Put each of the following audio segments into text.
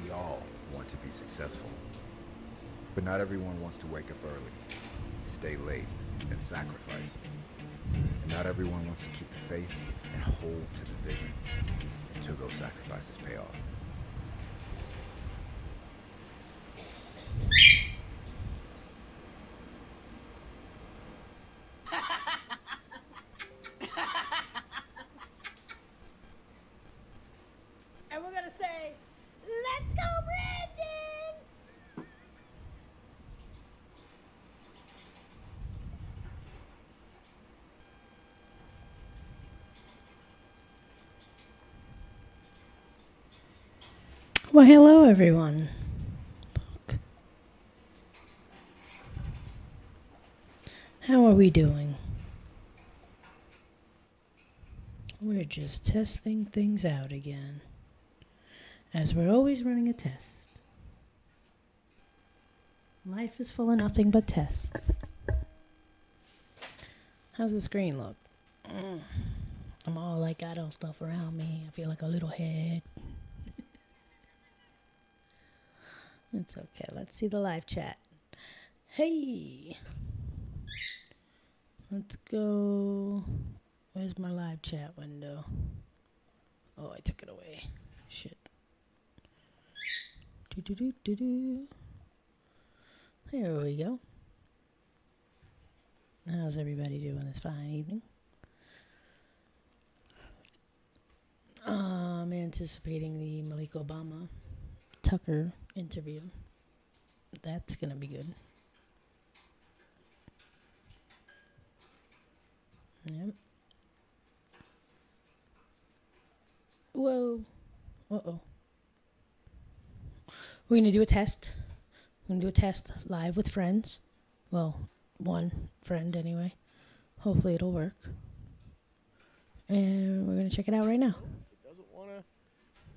We all want to be successful, but not everyone wants to wake up early, stay late, and sacrifice. And not everyone wants to keep the faith and hold to the vision until those sacrifices pay off. And we're gonna say, "Let's go, Brandon!" Well, hello, everyone. How are we doing? We're just testing things out again, as we're always running a test. Life is full of nothing but tests. How's the screen look? I'm all like, got all stuff around me. I feel like a little head. It's okay. Let's see the live chat. Hey. Let's go. Where's my live chat window? Oh, I took it away. Shit. Do. There we go. How's everybody doing this fine evening? I'm anticipating the Malik Obama Tucker interview. That's gonna be good. Yep. Whoa. Uh-oh. We're gonna do a test. We're gonna do a test live with friends. Well, one friend anyway. Hopefully it'll work. And we're gonna check it out right now.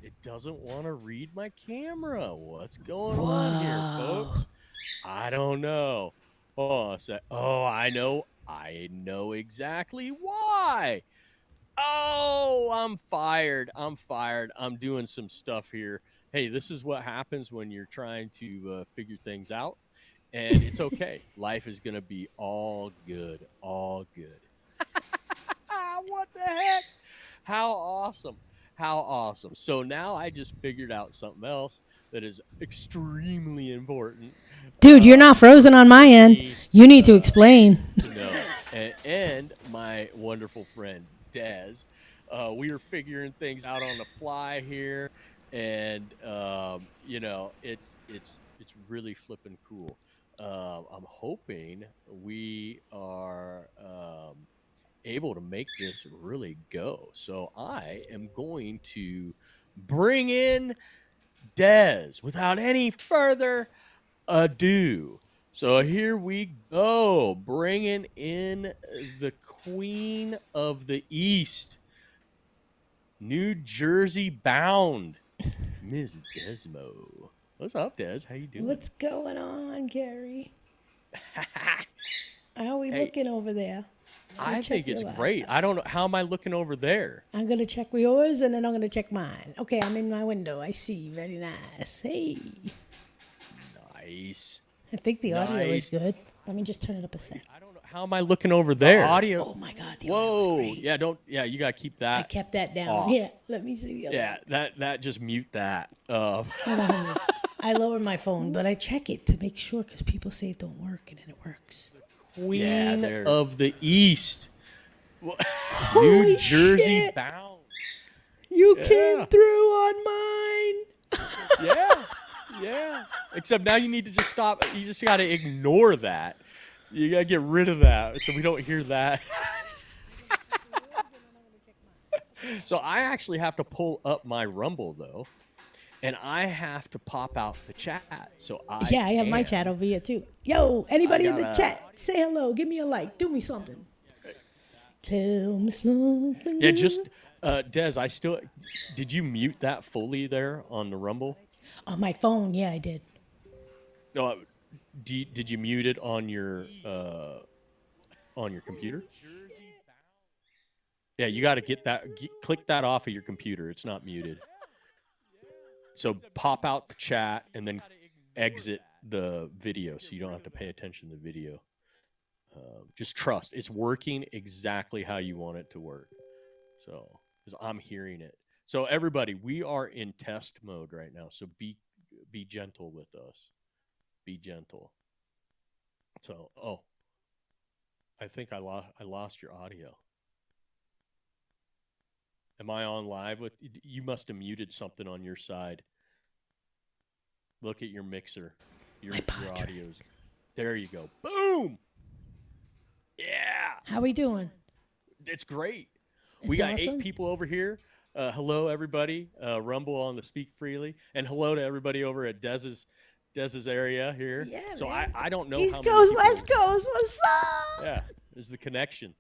It doesn't want to read my camera. What's going on here, folks? I don't know. Oh, I know. I know exactly why. Oh, I'm fired. I'm doing some stuff here. Hey, this is what happens when you're trying to figure things out. And it's okay. Life is going to be all good. All good. What the heck? How awesome. How awesome. So now I just figured out something else that is extremely important. Dude, you're not frozen on my end. You need to explain. No. And my wonderful friend, Des. We are figuring things out on the fly here. And, it's really flipping cool. I'm hoping we are able to make this really go. So I am going to bring in Des without any further ado. So here we go, bringing in the Queen of the East, New Jersey bound, Ms. DesMo. What's up, Des? How you doing? What's going on, Gary? How are we looking over there? I think it's great. I don't know. How am I looking over there? I'm going to check yours, and then I'm going to check mine. Okay, I'm in my window. I see. Very nice. Hey. Nice. I think the audio is good. Let me just turn it up a sec. I don't know. How am I looking over there? Audio. Oh, my God. The audio is great. Yeah, you got to keep that. I kept that down. Off. Yeah, let me see the other Yeah, that just mute that. I lower my phone, but I check it to make sure because people say it don't work, and then it works. Queen of the East. Holy New Jersey shit. bound. You came through on mine. Yeah. Except now you need to just stop. You just got to ignore that. You got to get rid of that so we don't hear that. So I actually have to pull up my Rumble, though. And I have to pop out the chat. So I have my chat over here, too. Yo, anybody in the chat, say hello. Give me a like. Do me something. Tell me something. Yeah, just, Des, did you mute that fully there on the Rumble? On my phone, yeah, I did. No, did you mute it on your computer? Yeah, you got to click that off of your computer. It's not muted. So pop out the chat and then exit the video so you don't have to pay attention to the video. Just trust. It's working exactly how you want it to work. So, because I'm hearing it. So everybody, we are in test mode right now. So be gentle with us. Be gentle. So, I think I lost your audio. Am I on live with you? Must have muted something on your side. Look at your mixer. Your audio's. There you go. Boom. Yeah. How we doing? It's great. It's We got awesome. 8 people over here. Hello, everybody. Rumble on the Speak Freely, and hello to everybody over at Des's area here. Yeah, so man. I don't know East how many Coast, people- West Coast, what's up? Yeah, there's the connection.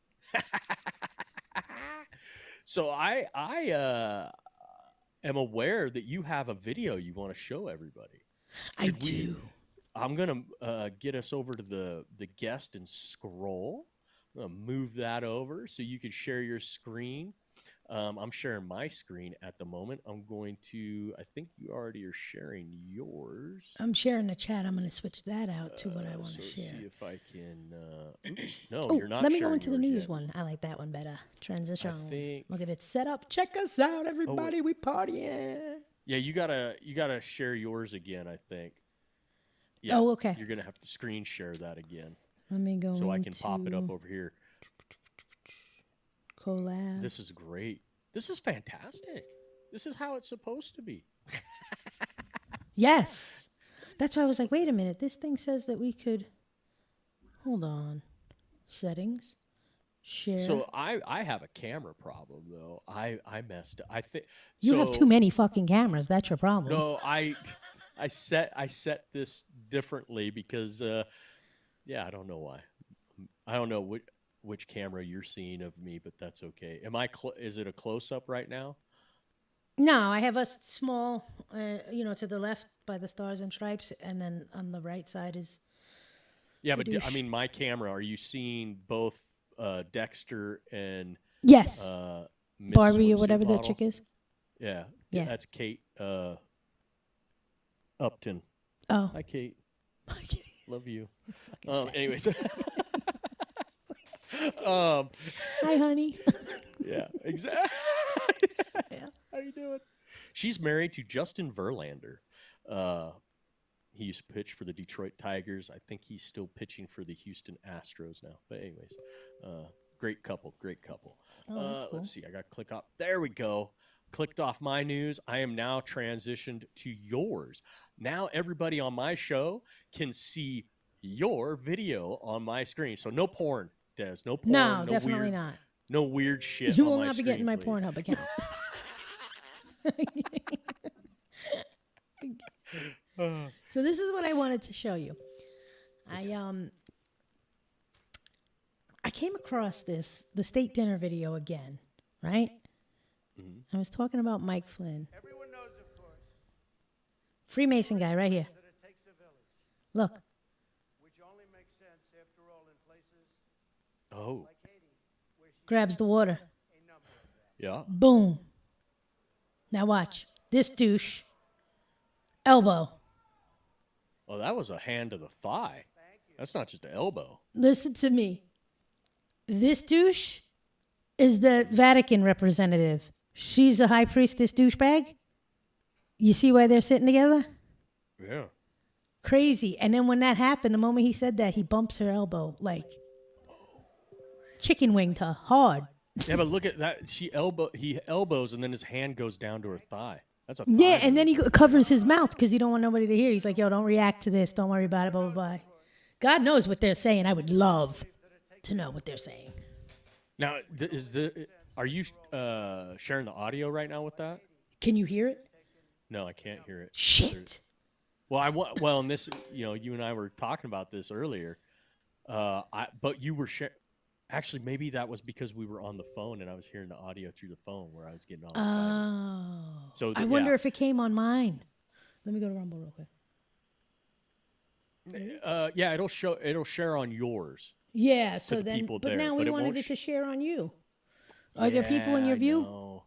So I am aware that you have a video you want to show everybody. I do. I'm gonna get us over to the guest and scroll. I'm gonna move that over so you can share your screen. I'm sharing my screen at the moment. I'm going to. I think you already are sharing yours. I'm sharing the chat. I'm going to switch that out to what I want to share. See if I can. Oops, no, Oh, you're not. let me go sharing into the yours news yet. one. I like that one better. Transition. I think- Look at it set up. Check us out, everybody. We partying. Yeah, you gotta share yours again. I think. Yeah, Oh, okay. You're gonna have to screen share that again, Let me go so I into can pop it up over here. collab. This is great. This is fantastic. This is how it's supposed to be. Yes. That's why I was like, wait a minute. This thing says that we could. Hold on. Settings. Share. So I have a camera problem though. I messed up. I think you have too many fucking cameras. That's your problem. No, I set this differently because I don't know why. I don't know which camera you're seeing of me, but that's okay. Is it a close up right now? No, I have a small, to the left by the stars and stripes, and then on the right side is. Yeah, but douche. I mean, my camera. Are you seeing both Dexter and Yes. Miss Barbie or Swimsuit whatever Model? that chick is. Yeah. Yeah. That's Kate Upton. Oh. Hi, Kate. Love you. Anyways. Hi, honey. Yeah, exactly. Yeah. How you doing? She's married to Justin Verlander. He used to pitch for the Detroit Tigers. I think he's still pitching for the Houston Astros now. But anyways, great couple. Oh, that's cool. Let's see. I got to click off. There we go. Clicked off my news. I am now transitioned to yours. Now everybody on my show can see your video on my screen. So no porn, Des. No porn. No, definitely weird, not. No weird shit. You on will my not be screen, getting my please. Pornhub account. So this is what I wanted to show you. I came across the state dinner video again, right? Mm-hmm. I was talking about Mike Flynn. Everyone knows, of course, Freemason guy right here. that it takes a village, Look. which only makes sense, after all, in places Oh, like Haiti, where she Grabs the water. a number of them. yeah. Boom. Now watch. This douche. Elbow. Oh, that was a hand to the thigh. That's not just an elbow. Listen to me. This douche is the Vatican representative. She's a high priestess douchebag. You see why they're sitting together? Yeah. Crazy. And then when that happened, the moment he said that, he bumps her elbow like chicken winged her hard. Yeah, but look at that. He elbows, and then his hand goes down to her thigh. That's a Yeah, thigh and then move. he covers his mouth because he don't want nobody to hear. He's like, yo, don't react to this. Don't worry about it, blah, blah, blah. God knows what they're saying. I would love to know what they're saying. Now, are you sharing the audio right now with that? Can you hear it? No, I can't hear it. Shit. Well, and this, you and I were talking about this earlier. But you were actually, maybe that was because we were on the phone and I was hearing the audio through the phone where I was getting all excited. Oh. So I wonder if it came on mine. Let me go to Rumble real quick. Yeah, it'll share on yours. Yeah, so the then, people but there, now but we it wanted won't it to share on you. Are there people in Yeah, your I view? know.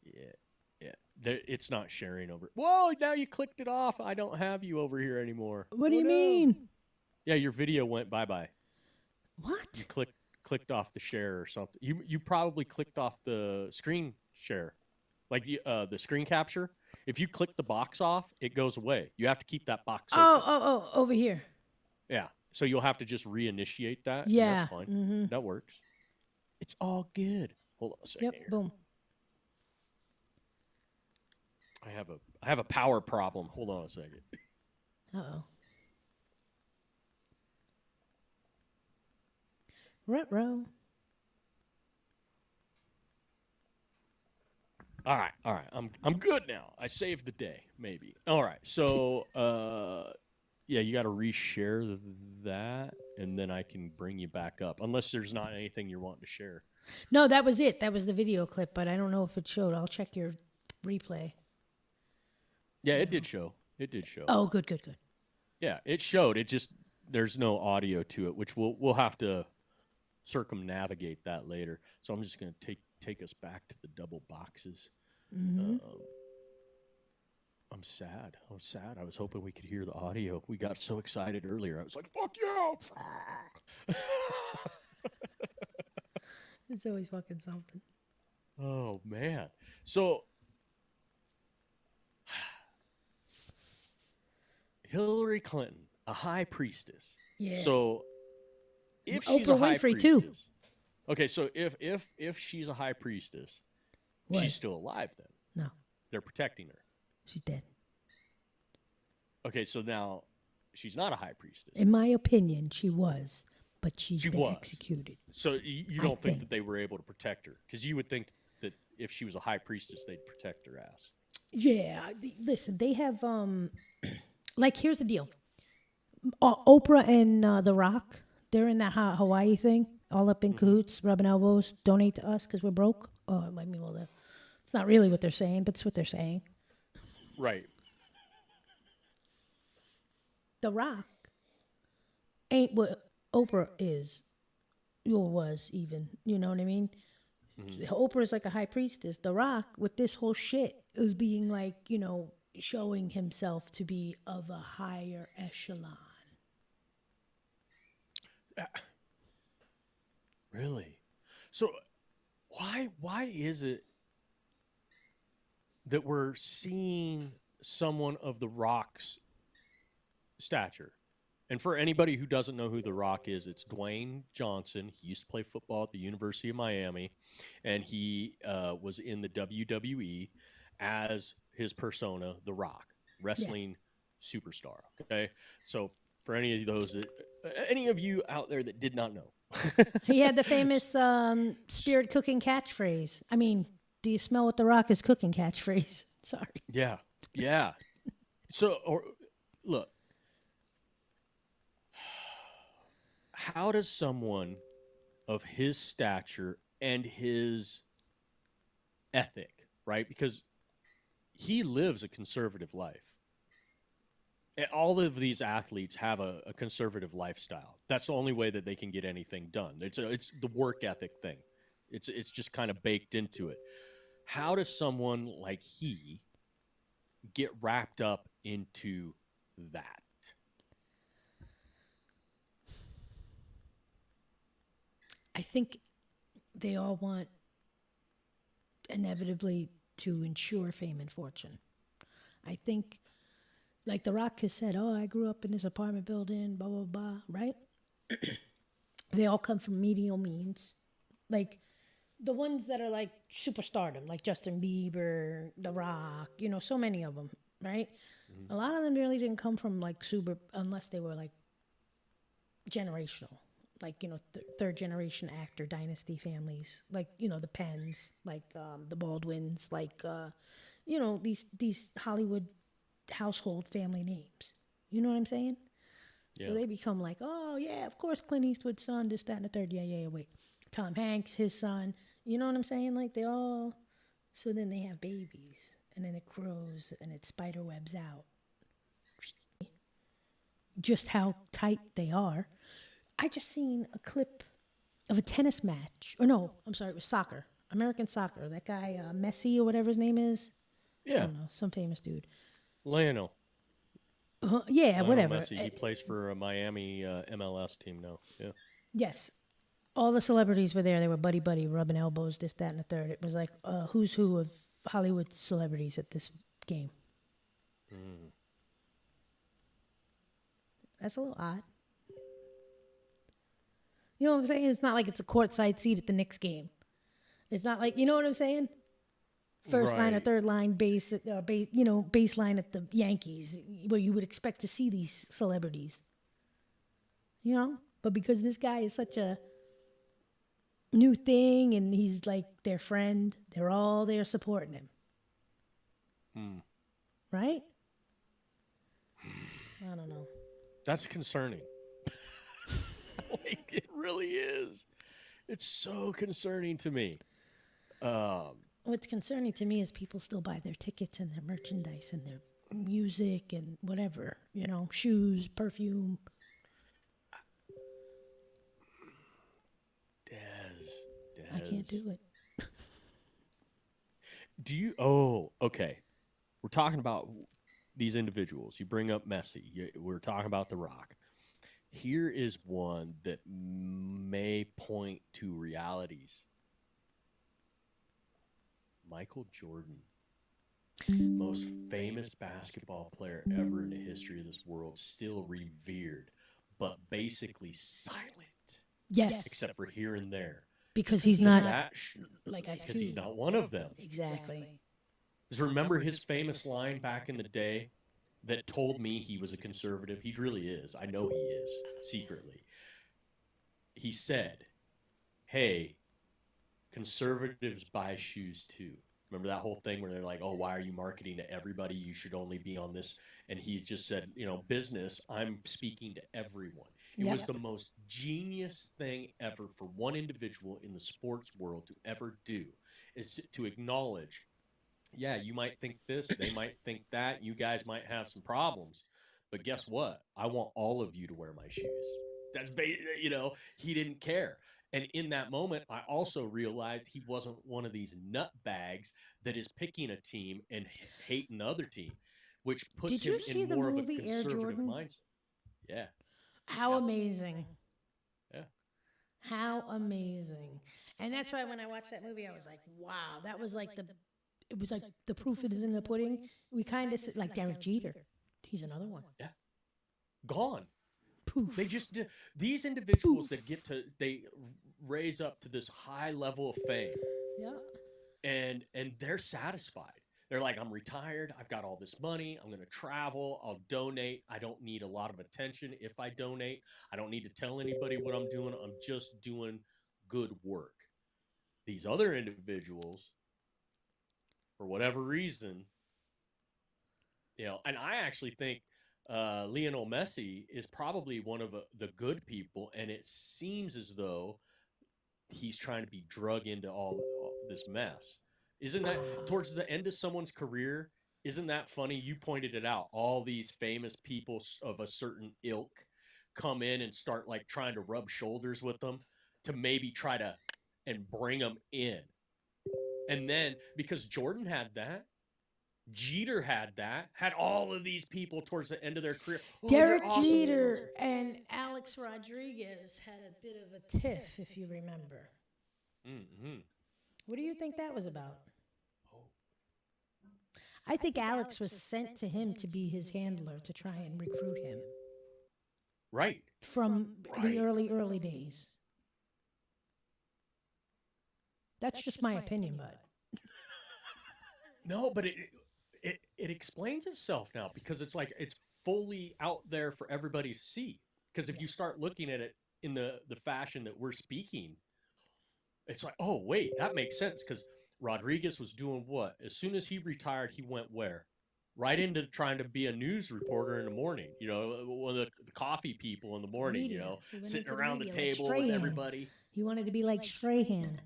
Yeah. It's not sharing over. Whoa! Now you clicked it off. I don't have you over here anymore. What do Oh, you no. mean? Yeah, your video went bye bye. You What? clicked off the share or something. You probably clicked off the screen share, like the screen capture. If you click the box off, it goes away. You have to keep that box open. Over here. Yeah. So you'll have to just reinitiate that. And Yeah. that's fine. Mm-hmm. That works. It's all good. Hold on a second Yep. here. Boom. I have a power problem. Hold on a second. Uh-oh. Ruh-roh. All right. I'm good now. I saved the day, maybe. All right. So yeah, you got to reshare that, and then I can bring you back up. Unless there's not anything you're wanting to share. No, that was it. That was the video clip, but I don't know if it showed. I'll check your replay. Yeah, it did show. It did show. Oh, good. Yeah, it showed. It just there's no audio to it, which we'll have to circumnavigate that later. So I'm just gonna take us back to the double boxes. Mm-hmm. I'm sad. I was hoping we could hear the audio. We got so excited earlier. I was like, "Fuck yeah!" It's always fucking something. Oh man. So Hillary Clinton, a high priestess. Yeah. So if she's Oprah a high Winfrey, priestess, too. Okay, so if she's a high priestess, What? she's still alive then. No, They're protecting her. she's dead. Okay, so now she's not a high priestess. In my opinion, she was, but she's She been was. executed. So you I don't think think. that they were able to protect her? Because you would think that if she was a high priestess, they'd protect her ass. Yeah, listen, they have like here's the deal. Oprah and The Rock, they're in that Hawaii thing, all up in cahoots, rubbing elbows, donate to us because we're broke. Oh, I mean, well, it's not really what they're saying, but it's what they're saying. Right. The Rock ain't what Oprah is, or was even. You know what I mean? Oprah is like a high priestess. The Rock, with this whole shit, is being like, showing himself to be of a higher echelon. Really? So why is it that we're seeing someone of the Rock's stature? And for anybody who doesn't know who The Rock is, it's Dwayne Johnson. He used to play football at the University of Miami, and he was in the WWE as his persona, The Rock, wrestling superstar. Okay, so for any of you out there that did not know, He had the famous spirit cooking catchphrase. I mean, do you smell what The Rock is cooking catchphrase? Sorry. yeah. So, look. How does someone of his stature and his ethic, right? Because he lives a conservative life. And all of these athletes have a conservative lifestyle. That's the only way that they can get anything done. It's the work ethic thing. It's just kind of baked into it. How does someone like he get wrapped up into that? I think they all want inevitably to ensure fame and fortune. I think, like The Rock has said, I grew up in this apartment building, blah, blah, blah, right? They all come from medial means. Like, the ones that are like superstardom, like Justin Bieber, The Rock, so many of them, right? A lot of them really didn't come from like super, unless they were like generational. Like, third generation actor dynasty families, like, the Penns, like the Baldwins, like, these Hollywood household family names. You know what I'm saying? Yeah. So they become like, oh, yeah, of course, Clint Eastwood's son, this, that, and the third. Yeah, wait. Tom Hanks, his son. You know what I'm saying? Like, they all. So then they have babies, and then it grows, and it spider webs out. Just how tight they are. I just seen a clip of a tennis match. Or no, I'm sorry, it was soccer. American soccer. That guy, Messi or whatever his name is. I Yeah, don't know, some famous dude. Lionel. Yeah, Lionel whatever. Messi. He plays for a Miami MLS team now. Yeah. Yes, all the celebrities were there. They were buddy buddy, rubbing elbows, this, that, and the third. It was like who's who of Hollywood celebrities at this game. Mm. That's a little odd. You know what I'm saying? It's not like it's a courtside seat at the Knicks game. It's not like, you know what I'm saying? First line or Right. third line base, baseline at the Yankees, where you would expect to see these celebrities. You know, but because this guy is such a new thing and he's like their friend, they're all there supporting him, Mm. right? I don't know. That's concerning. Like, it really is. It's so concerning to me. What's concerning to me is people still buy their tickets and their merchandise and their music and whatever, shoes, perfume. Des. I can't do it. Do you? Oh, okay. We're talking about these individuals. You bring up Messi. We're talking about The Rock. Here is one that may point to realities. Michael Jordan, most famous basketball player ever in the history of this world, still revered, but basically silent, Yes, except for here and there. because he's Does not that like Ice because he's Cube. not one of them. Exactly. Because remember his famous line back in the day that told me he was a conservative? He really is. I know he is, secretly. He said, hey, conservatives buy shoes too. Remember that whole thing where they're like, oh, why are you marketing to everybody? You should only be on this. And he just said, business, I'm speaking to everyone. It Yep. was the most genius thing ever for one individual in the sports world to ever do, is to acknowledge, yeah, you might think this, they might think that, you guys might have some problems, but guess what? I want all of you to wear my shoes. He didn't care. And in that moment, I also realized he wasn't one of these nutbags that is picking a team and hating the other team, which puts Did you him see in the more of a movie Air conservative Jordan? mindset. Yeah, How amazing. yeah. How amazing. And that's why when I watched that movie, I was like, wow, it was like the proof is in the pudding. We kind of, like Derek Jeter. He's another one. Gone. Poof. They just these individuals that they raise up to this high level of fame, Yeah. and they're satisfied. They're like, I'm retired, I've got all this money, I'm going to travel, I'll donate, I don't need a lot of attention if I donate, I don't need to tell anybody what I'm doing, I'm just doing good work. These other individuals, for whatever reason, and I actually think Lionel Messi is probably one of the good people, and it seems as though he's trying to be drug into all this mess. Isn't that towards the end of someone's career? Isn't that funny? You pointed it out. All these famous people of a certain ilk come in and start like trying to rub shoulders with them to maybe try to and bring them in. And then because Jordan had that, Jeter had that, had all of these people towards the end of their career. Oh, Derek awesome. Jeter and Alex Rodriguez had a bit of a tiff, if you remember. Mm-hmm. What do you think that was about? I think Alex was sent to him to be his handler to try and recruit him Right. from the early days. That's just my opinion, bud. No, but it explains itself now because it's like it's fully out there for everybody to see. Because if you start looking at it in the fashion that we're speaking, it's like, oh wait, that makes sense. Because Rodriguez was doing what? As soon as he retired, he went where? Right into trying to be a news reporter in the morning. One of the coffee people in the morning. Media. He went Sitting into the around the media like table with Strahan. everybody. He wanted to be like Strahan.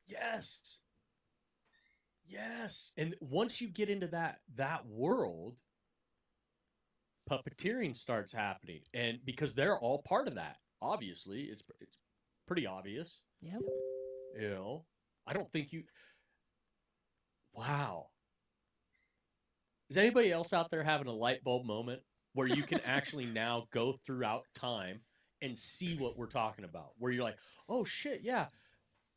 Yes. Yes. And once you get into that world, puppeteering starts happening. And because they're all part of that, obviously, it's pretty obvious. Yep. I don't think wow. Is anybody else out there having a light bulb moment where you can actually now go throughout time and see what we're talking about? Where you're like, oh shit, yeah,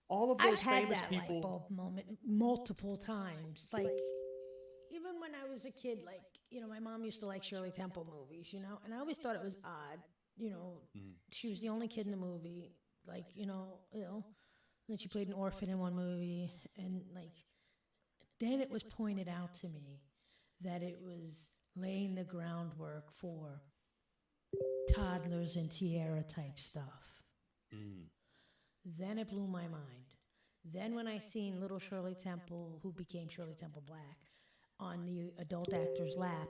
all of I've those had famous that people. light bulb moment multiple times. Like, even when I was a kid, like, my mom used to like Shirley Temple movies, and I always thought it was odd. She was the only kid in the movie, like, then she played an orphan in one movie, and like, then it was pointed out to me that it was laying the groundwork for toddlers and tiara type stuff. Then it blew my mind. Then when I seen little Shirley Temple, who became Shirley Temple Black, on the adult actor's lap,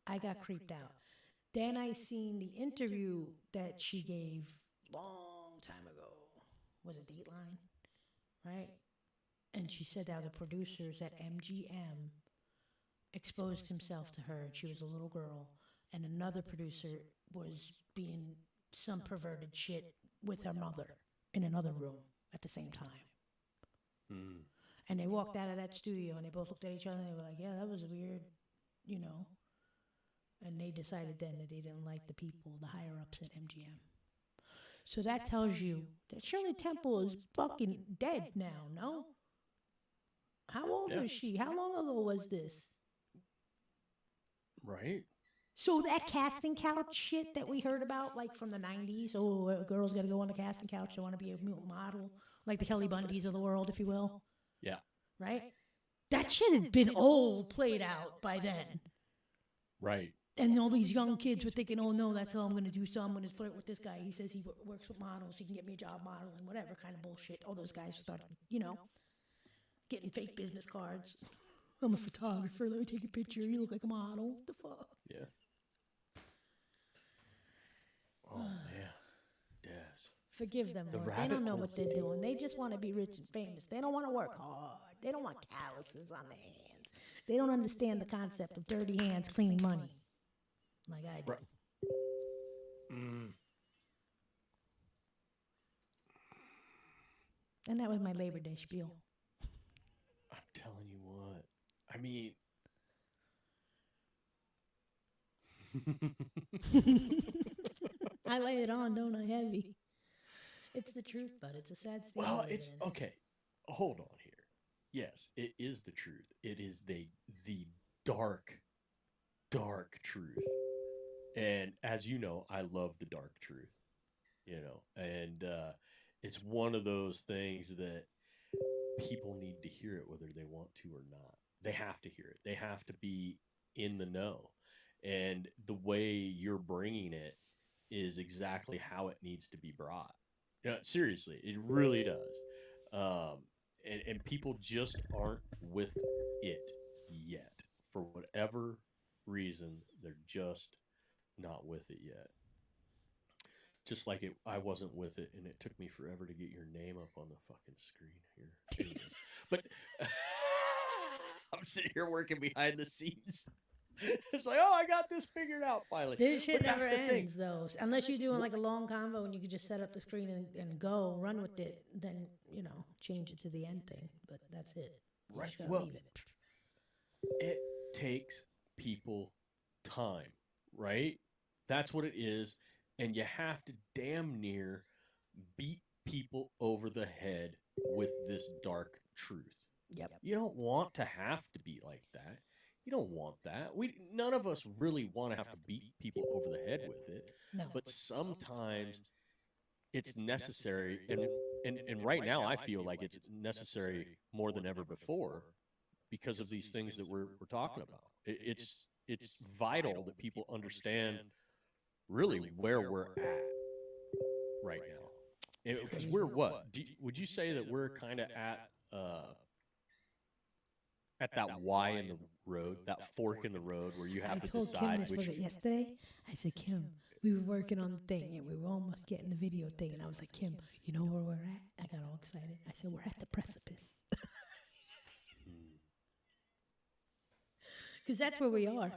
I got creeped out. Then I seen the interview that she gave long time ago. Was it Dateline? Right? And she said how the producers at MGM exposed himself to her, and she was a little girl, and another producer was being some perverted shit with her mother in another room at the same time. And they walked out of that studio and they both looked at each other and they were like, yeah, that was weird, And they decided then that they didn't like the people, the higher ups at MGM. So that tells you that Shirley Temple is fucking dead now, no? How old was she? How long ago was this? Right. So that casting couch shit that we heard about, like from the 90s, a girl's got to go on the casting couch, they want to be a model, like the Kelly Bundys of the world, if you will. Yeah. Right? That shit had been old, played out by then. Right. And all these young kids were thinking, oh no, that's all I'm going to do. So I'm going to flirt with this guy. He says he works with models. He can get me a job modeling, whatever kind of bullshit. All those guys started, getting fake business cards. I'm a photographer. Let me take a picture. You look like a model. What the fuck? Yeah. Oh, man. Des. Forgive them, Lord. They don't know what they're doing. They just want to be rich and famous. They don't want to work hard. They don't want calluses on their hands. They don't understand the concept of dirty hands, clean money, like I do. Right. And that was my Labor Day spiel. I'm telling you what. I mean, I lay it on, don't I, heavy? It's the truth, but it's a sad state. well, it's okay. Hold on here. Yes, it is the truth. It is the dark, dark truth. And as you know, I love the dark truth. And it's one of those things that people need to hear it whether they want to or not. They have to hear it. They have to be in the know. And the way you're bringing it is exactly how it needs to be brought. Seriously, it really does. And people just aren't with it yet. For whatever reason, they're just not with it yet. Just like I wasn't with it, and it took me forever to get your name up on the fucking screen here. Anyways, but I'm sitting here working behind the scenes. It's like, oh, I got this figured out finally. This shit But that's never the thing. ends, though. Unless you're doing like a long convo and you can just set up the screen and go, run with it, then, change it to the end thing. But that's it. You just gotta leave it. It takes people time, right? That's what it is. And you have to damn near beat people over the head with this dark truth. Yep. You don't want to have to be like that. You don't want that. None of us really want to have to beat people over the head with it. No. But sometimes it's necessary, and right now I feel like it's necessary more than ever before because of these things that we're talking about. It's vital that people understand really where we're at right now. Because we're what? Would you say that we're kind of at that Y in the road, that fork in the road where you have to told decide Kim this was it yesterday. I said, Kim, we were working on the thing and we were almost getting the video thing, and I was like, Kim, you know where we're at? I got all excited. I said, we're at the precipice. Because that's where we are.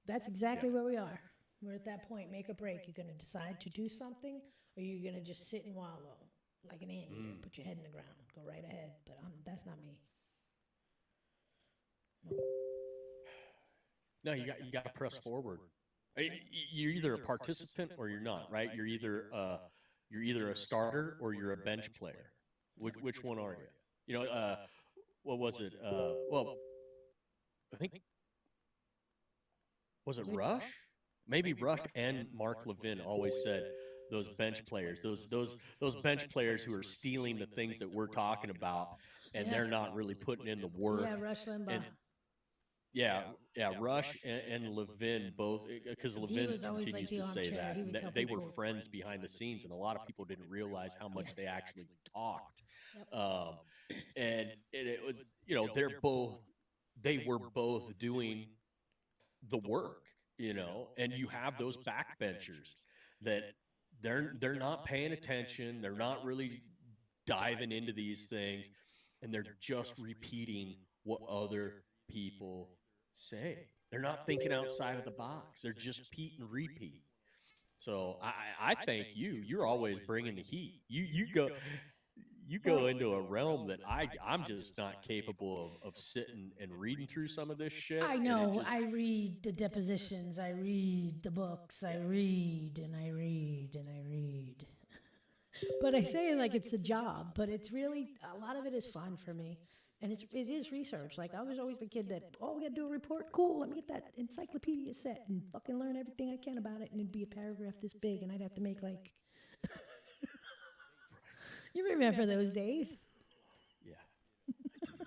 That's exactly where we are. We're at that point, make or break. You're going to decide to do something, or you're going to just sit and wallow like an anteater, put your head in the ground, go right ahead. But that's not me. No. No, you got to press forward. You're either a participant or you're not, right? You're either a starter or you're a bench player. Which one are you? You know, what was it? Well, I think was it Rush? Maybe Rush and Mark Levin always said those bench players, those bench players who are stealing the things that we're talking about, and Yeah. they're not really putting in the work. Yeah, Rush Limbaugh. And yeah, Rush and Levin both, because Levin was always like continues the to say armchair. that He would tell they were people- friends behind the scenes, and a lot of people didn't realize how much they actually talked. Yep. And it was, they were both doing the work, and you have those backbenchers that they're not paying attention, they're not really diving into these things, and they're just repeating what other people say. They're not thinking outside of the box. They're just repeat and repeat. So I thank you. You're always bringing the heat. You go into a realm that I'm just not capable of sitting and reading through some of this shit. I and it know. just- I read the depositions. I read the books. I read and I read and I read. But I say it like it's a job, but it's really, a lot of it is fun for me. And it is research. Like, I was always the kid that, oh, we got to do a report. Cool, let me get that encyclopedia set and fucking learn everything I can about it. And it'd be a paragraph this big, and I'd have to make like. You remember those days? Yeah. I do.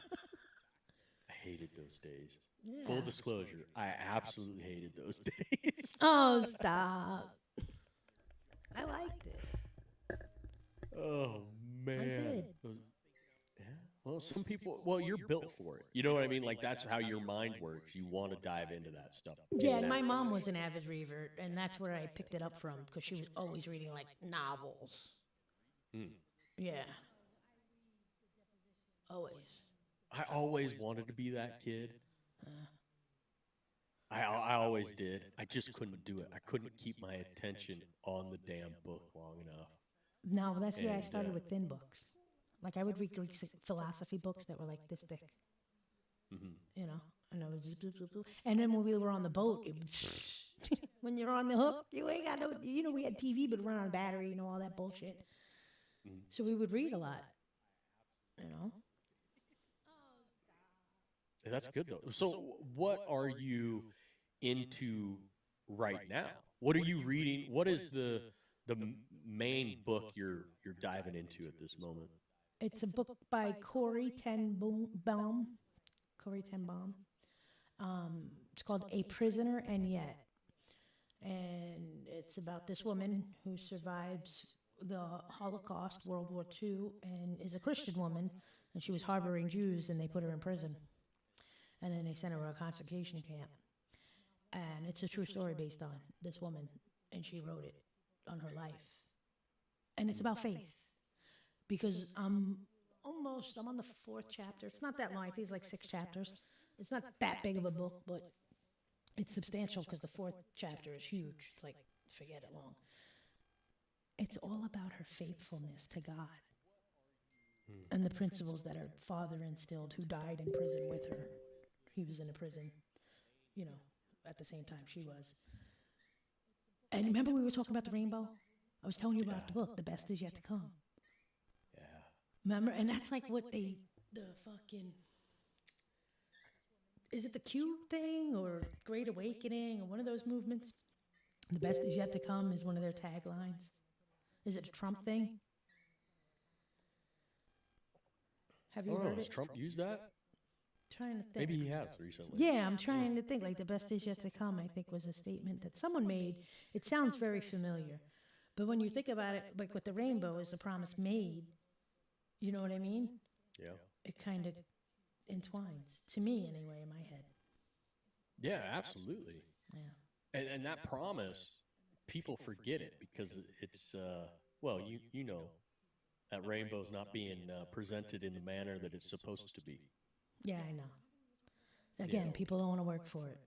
I hated those days. Yeah. Full disclosure, I absolutely hated those days. Oh, stop. I liked it. Oh man. did. Yeah. Well, some people. Well, you're built for it. You know what I mean? Like that's how your mind works. You want to dive into that stuff. Yeah, and my mom was an avid reader, and that's where I picked it up from, because she was always reading like novels. Yeah. Always. I always wanted to be that kid. I always did. I just couldn't do it. I couldn't keep my attention on the damn book long enough. No, that's I And, started with thin books. Like, I would read Greek philosophy books that were like this thick. You know, and I was just, and then when we were on the boat, when you're on the hook, you ain't got no. We had TV, but run on battery, all that bullshit. So we would read a lot. That's good though. So, what are you into right now? What are you reading? What is the main book you're diving into at this moment? It's a book by Corey Ten Boom. Corey Ten Boom. It's called A Prisoner and Yet. And it's about this woman who survives the Holocaust, World War II, and is a Christian woman. And she was harboring Jews, and they put her in prison. And then they sent her to a concentration camp. And it's a true story based on this woman. And she wrote it on her life. And it's about faith. Because I'm on the 4th chapter. It's not that long. I think it's like 6 chapters. It's not that big of a book, but it's substantial because the 4th chapter is huge. It's like, forget it long. It's all about her faithfulness to God and the principles that her father instilled, who died in prison with her. He was in a prison, at the same time she was. And remember we were talking about the rainbow? I was telling you about the book, The Best Is Yet to Come. Yeah. Remember? And that's like what the fucking, is it the Q thing or Great Awakening or one of those movements? The best is yet to come is one of their taglines. Is it a Trump thing? Have you heard Has it? Trump used that? Trying to think. Maybe he has recently. Yeah, I'm trying to think. Like, the best is yet to come, I think, was a statement that someone made. It sounds very familiar. But when you think about it, like with the rainbow is a promise made. You know what I mean? Yeah. It kind of entwines, to me anyway, in my head. Yeah, absolutely. Yeah. And that promise, people forget it because it's well, you know, that rainbow's not being presented in the manner that it's supposed to be. Yeah, I know. Again, people don't want to work for it.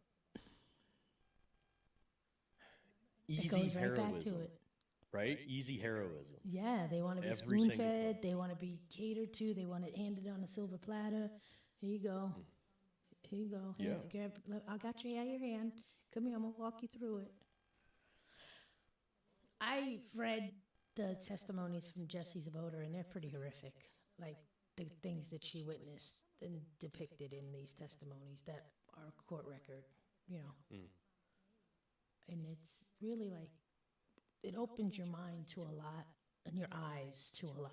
Easy It goes right heroism, back to it. right? Easy heroism. Yeah, they want to be Every single spoon-fed. time. They want to be catered to. They want it handed on a silver platter. Here you go. Here you go. Yeah. I got you out your hand. Come here, I'm gonna walk you through it. I've read the testimonies from Jesse's voter, and they're pretty horrific. Like the things that she witnessed and depicted in these testimonies that are court record, you know. And it's really like, it opens your mind to a lot and your eyes to a lot.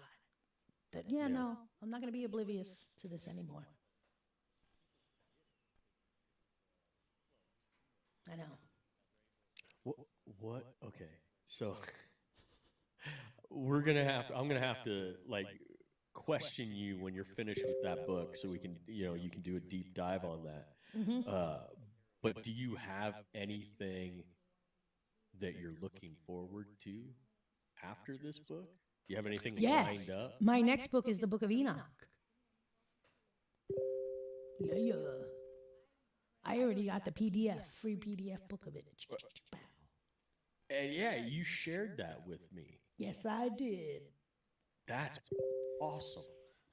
That, no, I'm not going to be oblivious to this anymore. I know. What? Okay. So I'm gonna have to like question you when you're finished with that book, so we can, you can do a deep dive on that. But do you have anything that you're looking forward to after this book? Do you have anything Yes. lined up? My next book is the Book of Enoch. Yeah. I already got the PDF, free PDF book of it. And yeah, you shared that with me. Yes, I did. That's awesome.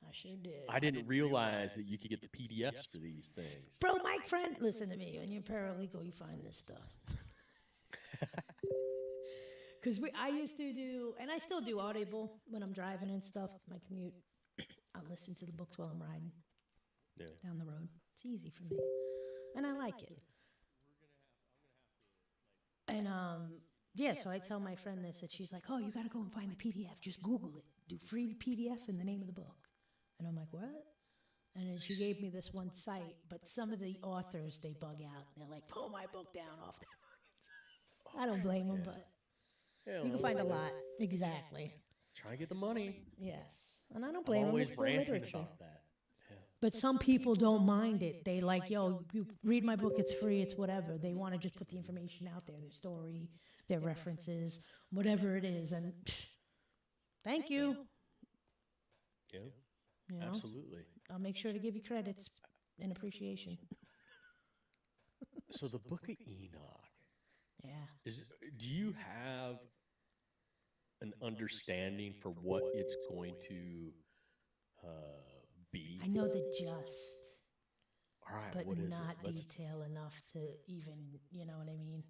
I sure did. I didn't realize that you could get the PDFs for these things. Bro, my friend, listen to me. When you're paralegal, you find this stuff. Because I used to do, and I still do Audible when I'm driving and stuff, my commute. I'll listen to the books while I'm riding down the road. It's easy for me. And I like it. And, so I tell my friend this, and she's like, oh, you got to go and find the PDF. Just Google it. Do free PDF and the name of the book. And I'm like, what? And then she gave me this one site, but some of the authors, they bug out. They're like, pull my book down off there. I don't blame them, but you can find a lot. Exactly. Try to get the money. Yes. And I don't blame them. Always It's the ranting literature. about that. But some people don't mind it. They like, yo, you read my book, it's free, it's whatever. They want to just put the information out there, their story, their references, whatever it is. And thank you. Yeah, You know? absolutely. I'll make sure to give you credits and appreciation. So the Book of Enoch, Yeah. do you have an understanding for what it's going to be? I know the just, All right, but what is not it? detail enough to even, you know what I mean?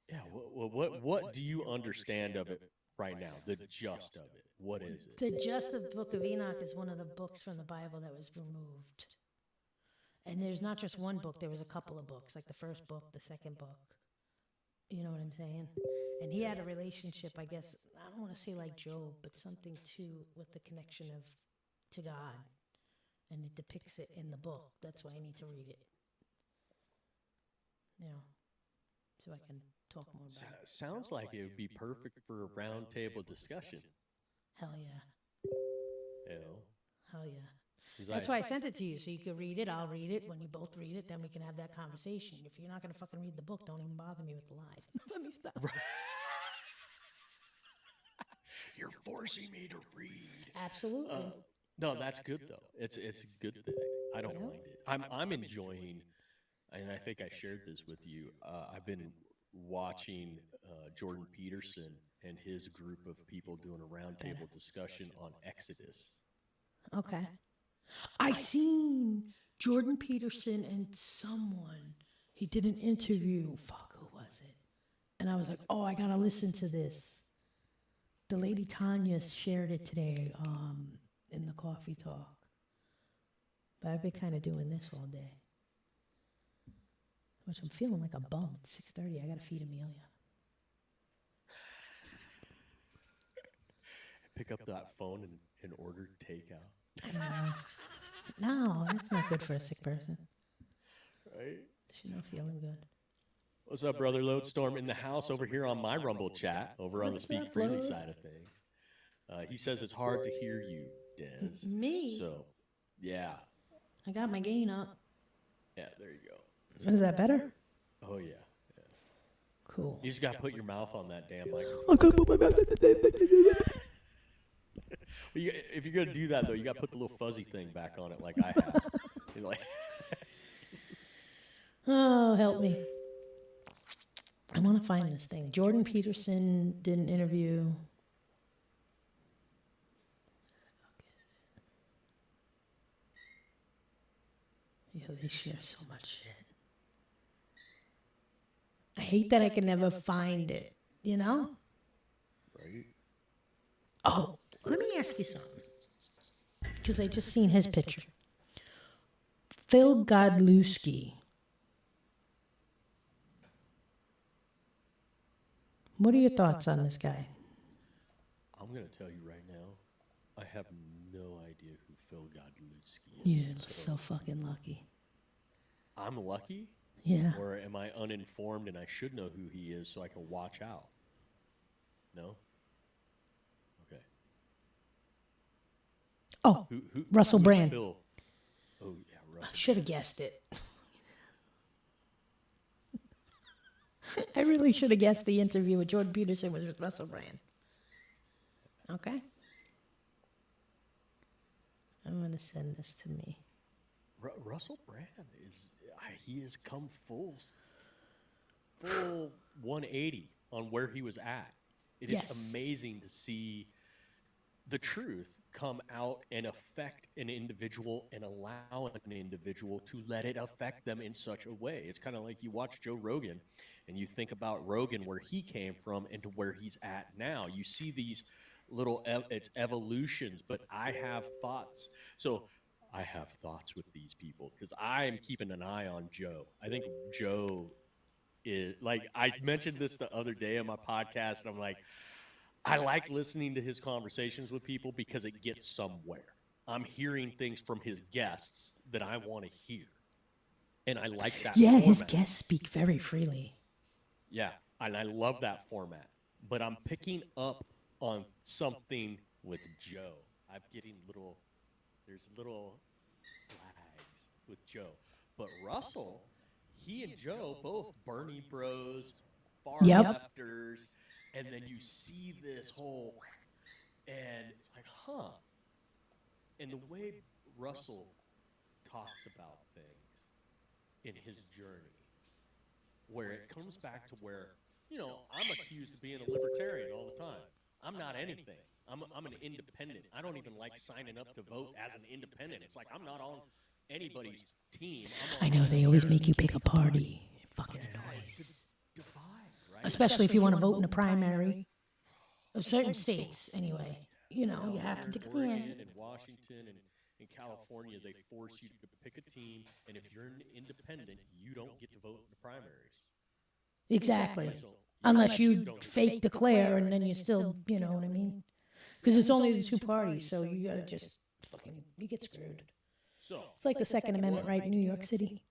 Yeah, what do you understand of it right now? The just of it. What is it? The just of the Book of Enoch is one of the books from the Bible that was removed. And there's not just one book, there was a couple of books, like the first book, the second book. You know what I'm saying? And he had a relationship, I guess, I don't want to say like Job, but something with the connection to God. And it depicts it in the book. That's why I need to read it. You know, so I can talk more about it. Sounds like it would be perfect for a round table discussion. Hell yeah. You know? Hell yeah. 'Cause That's why I sent it to you, so you could read it. I'll read it. When you both read it, then we can have that conversation. If you're not going to fucking read the book, don't even bother me with the live. Let me stop. You're forcing me to read. Absolutely. No, that's good though. It's a good thing. I don't mind it. I'm enjoying, and I think I shared this with you. I've been watching Jordan Peterson and his group of people doing a roundtable discussion on Exodus. Okay. I seen Jordan Peterson and someone. He did an interview. Fuck, who was it? And I was like, oh, I gotta listen to this. The lady Tanya shared it today in the coffee talk. But I've been kind of doing this all day. Which I'm feeling like a bum. It's 6:30. I gotta feed Amelia. Pick up that phone and order takeout. No, that's not good for a sick person. Right? She's not feeling good. What's up, brother Lodestorm? In the house over here on my Rumble chat, over on the What's Speak up, Freely Lode? side of things. He says it's hard to hear you, Des. Me? So, yeah. I got my gain up. Yeah, there you go. Is that better? Oh, yeah. Cool. You just got to put your mouth on that damn microphone. I gotta put my mouth. If you're going to do that, though, you got to put the little fuzzy thing back on it like I have. You're like, Oh, help me. I want to find this thing. Jordan Peterson did an interview. Yeah, they share so much shit. I hate that I can never find it, you know? Right? Oh, let me ask you something. Because I just seen his picture. Phil Godlewski. What are your thoughts on this guy? I'm going to tell you right now, I have no idea who Phil Godlewski is. You're so fucking lucky. I'm lucky? Yeah. Or am I uninformed and I should know who he is so I can watch out? No? Okay. Oh, Who, Russell who's Brand. Phil? Oh, yeah, I Russell. should have guessed it. I really should have guessed the interview with Jordan Peterson was with Russell Brand. Okay. I'm going to send this to me. Russell Brand he has come full 180 on where he was at. It is Yes. amazing to see the truth come out and affect an individual and allow an individual to let it affect them in such a way. It's kind of like you watch Joe Rogan and you think about Rogan, where he came from and to where he's at now. You see these little, it's evolutions, but I have thoughts. So I have thoughts with these people because I'm keeping an eye on Joe. I think Joe is, like, I mentioned this the other day on my podcast, and I'm like, I like listening to his conversations with people because it gets somewhere. I'm hearing things from his guests that I want to hear. And I like that Yeah, format. his guests speak very freely. Yeah, and I love that format. But I'm picking up on something with Joe. I'm getting there's little flags with Joe. But Russell, he and Joe, both Bernie bros, far Yep. lefters, and then you see this whole, and it's like, huh. And the way Russell talks about things in his journey, where it comes back to where, I'm accused of being a libertarian all the time. I'm not anything. I'm an independent. I don't even like signing up to vote as an independent. It's like I'm not on anybody's team. I know they always make you pick a party. It fucking annoys. Divide, right? Especially if you want to vote in a primary. Of certain states, anyway. You know, you have to In declare. Oregon and Washington and in California, they force you to pick a team, and if you're an independent, you don't get to vote in the primaries. Exactly. So, Unless you fake declare and then you still, you know what I mean? Because it's only the two parties, so you gotta just fucking, you get screwed. So It's like the Second Amendment, right, in New York City.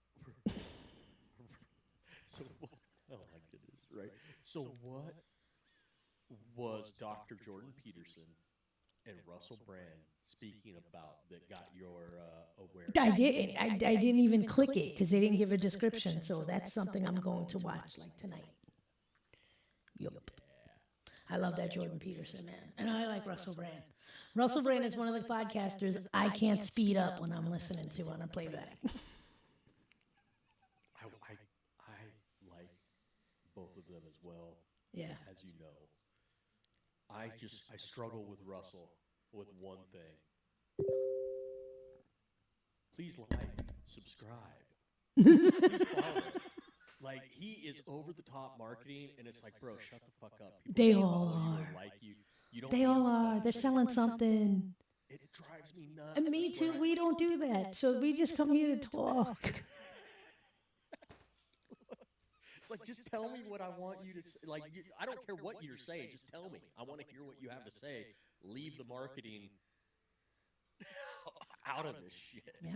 So, oh my goodness, right? So what was Dr. Jordan Peterson and Russell Brand speaking about that got your awareness? I didn't even click it because they didn't give a description, so that's something I'm going to watch like tonight. Yup. I love that Jordan Peterson, man. And I like Russell Brand. Russell Brand is one of the podcasters I can't speed up when I'm listening to on a playback. I like both of them as well. Yeah. As you know, I struggle with Russell with one thing. Please like, subscribe. Please follow. Like, he is over the top marketing, and it's like, bro, shut the fuck up. People They don't all follow you or are. like you. You don't They need all to are. follow. They're selling something. It drives me nuts. And me That's too. why- We don't do that. So we just come here to talk. It's like, just tell me what I want you to say. Like, I don't care what you're saying. Just tell me. I want to hear what you have to say. Leave the marketing out of this shit. Yeah.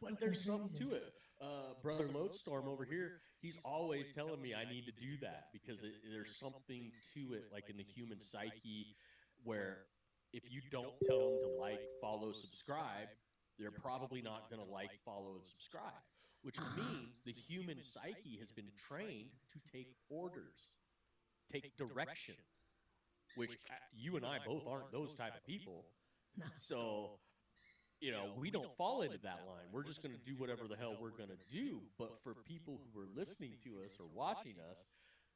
But there's something to it. Brother Lodestorm over here, he's always telling me I need to do that because there's something to it, like in the human psyche, where if you don't tell them to like, follow, subscribe, they're probably not going to like, follow, and subscribe, which means the human psyche has been trained to take orders, take direction, which you and I both aren't those type of people. No. So, we don't fall into that line. We're just going to do whatever the hell we're going to do. But for people who are listening to us or watching us,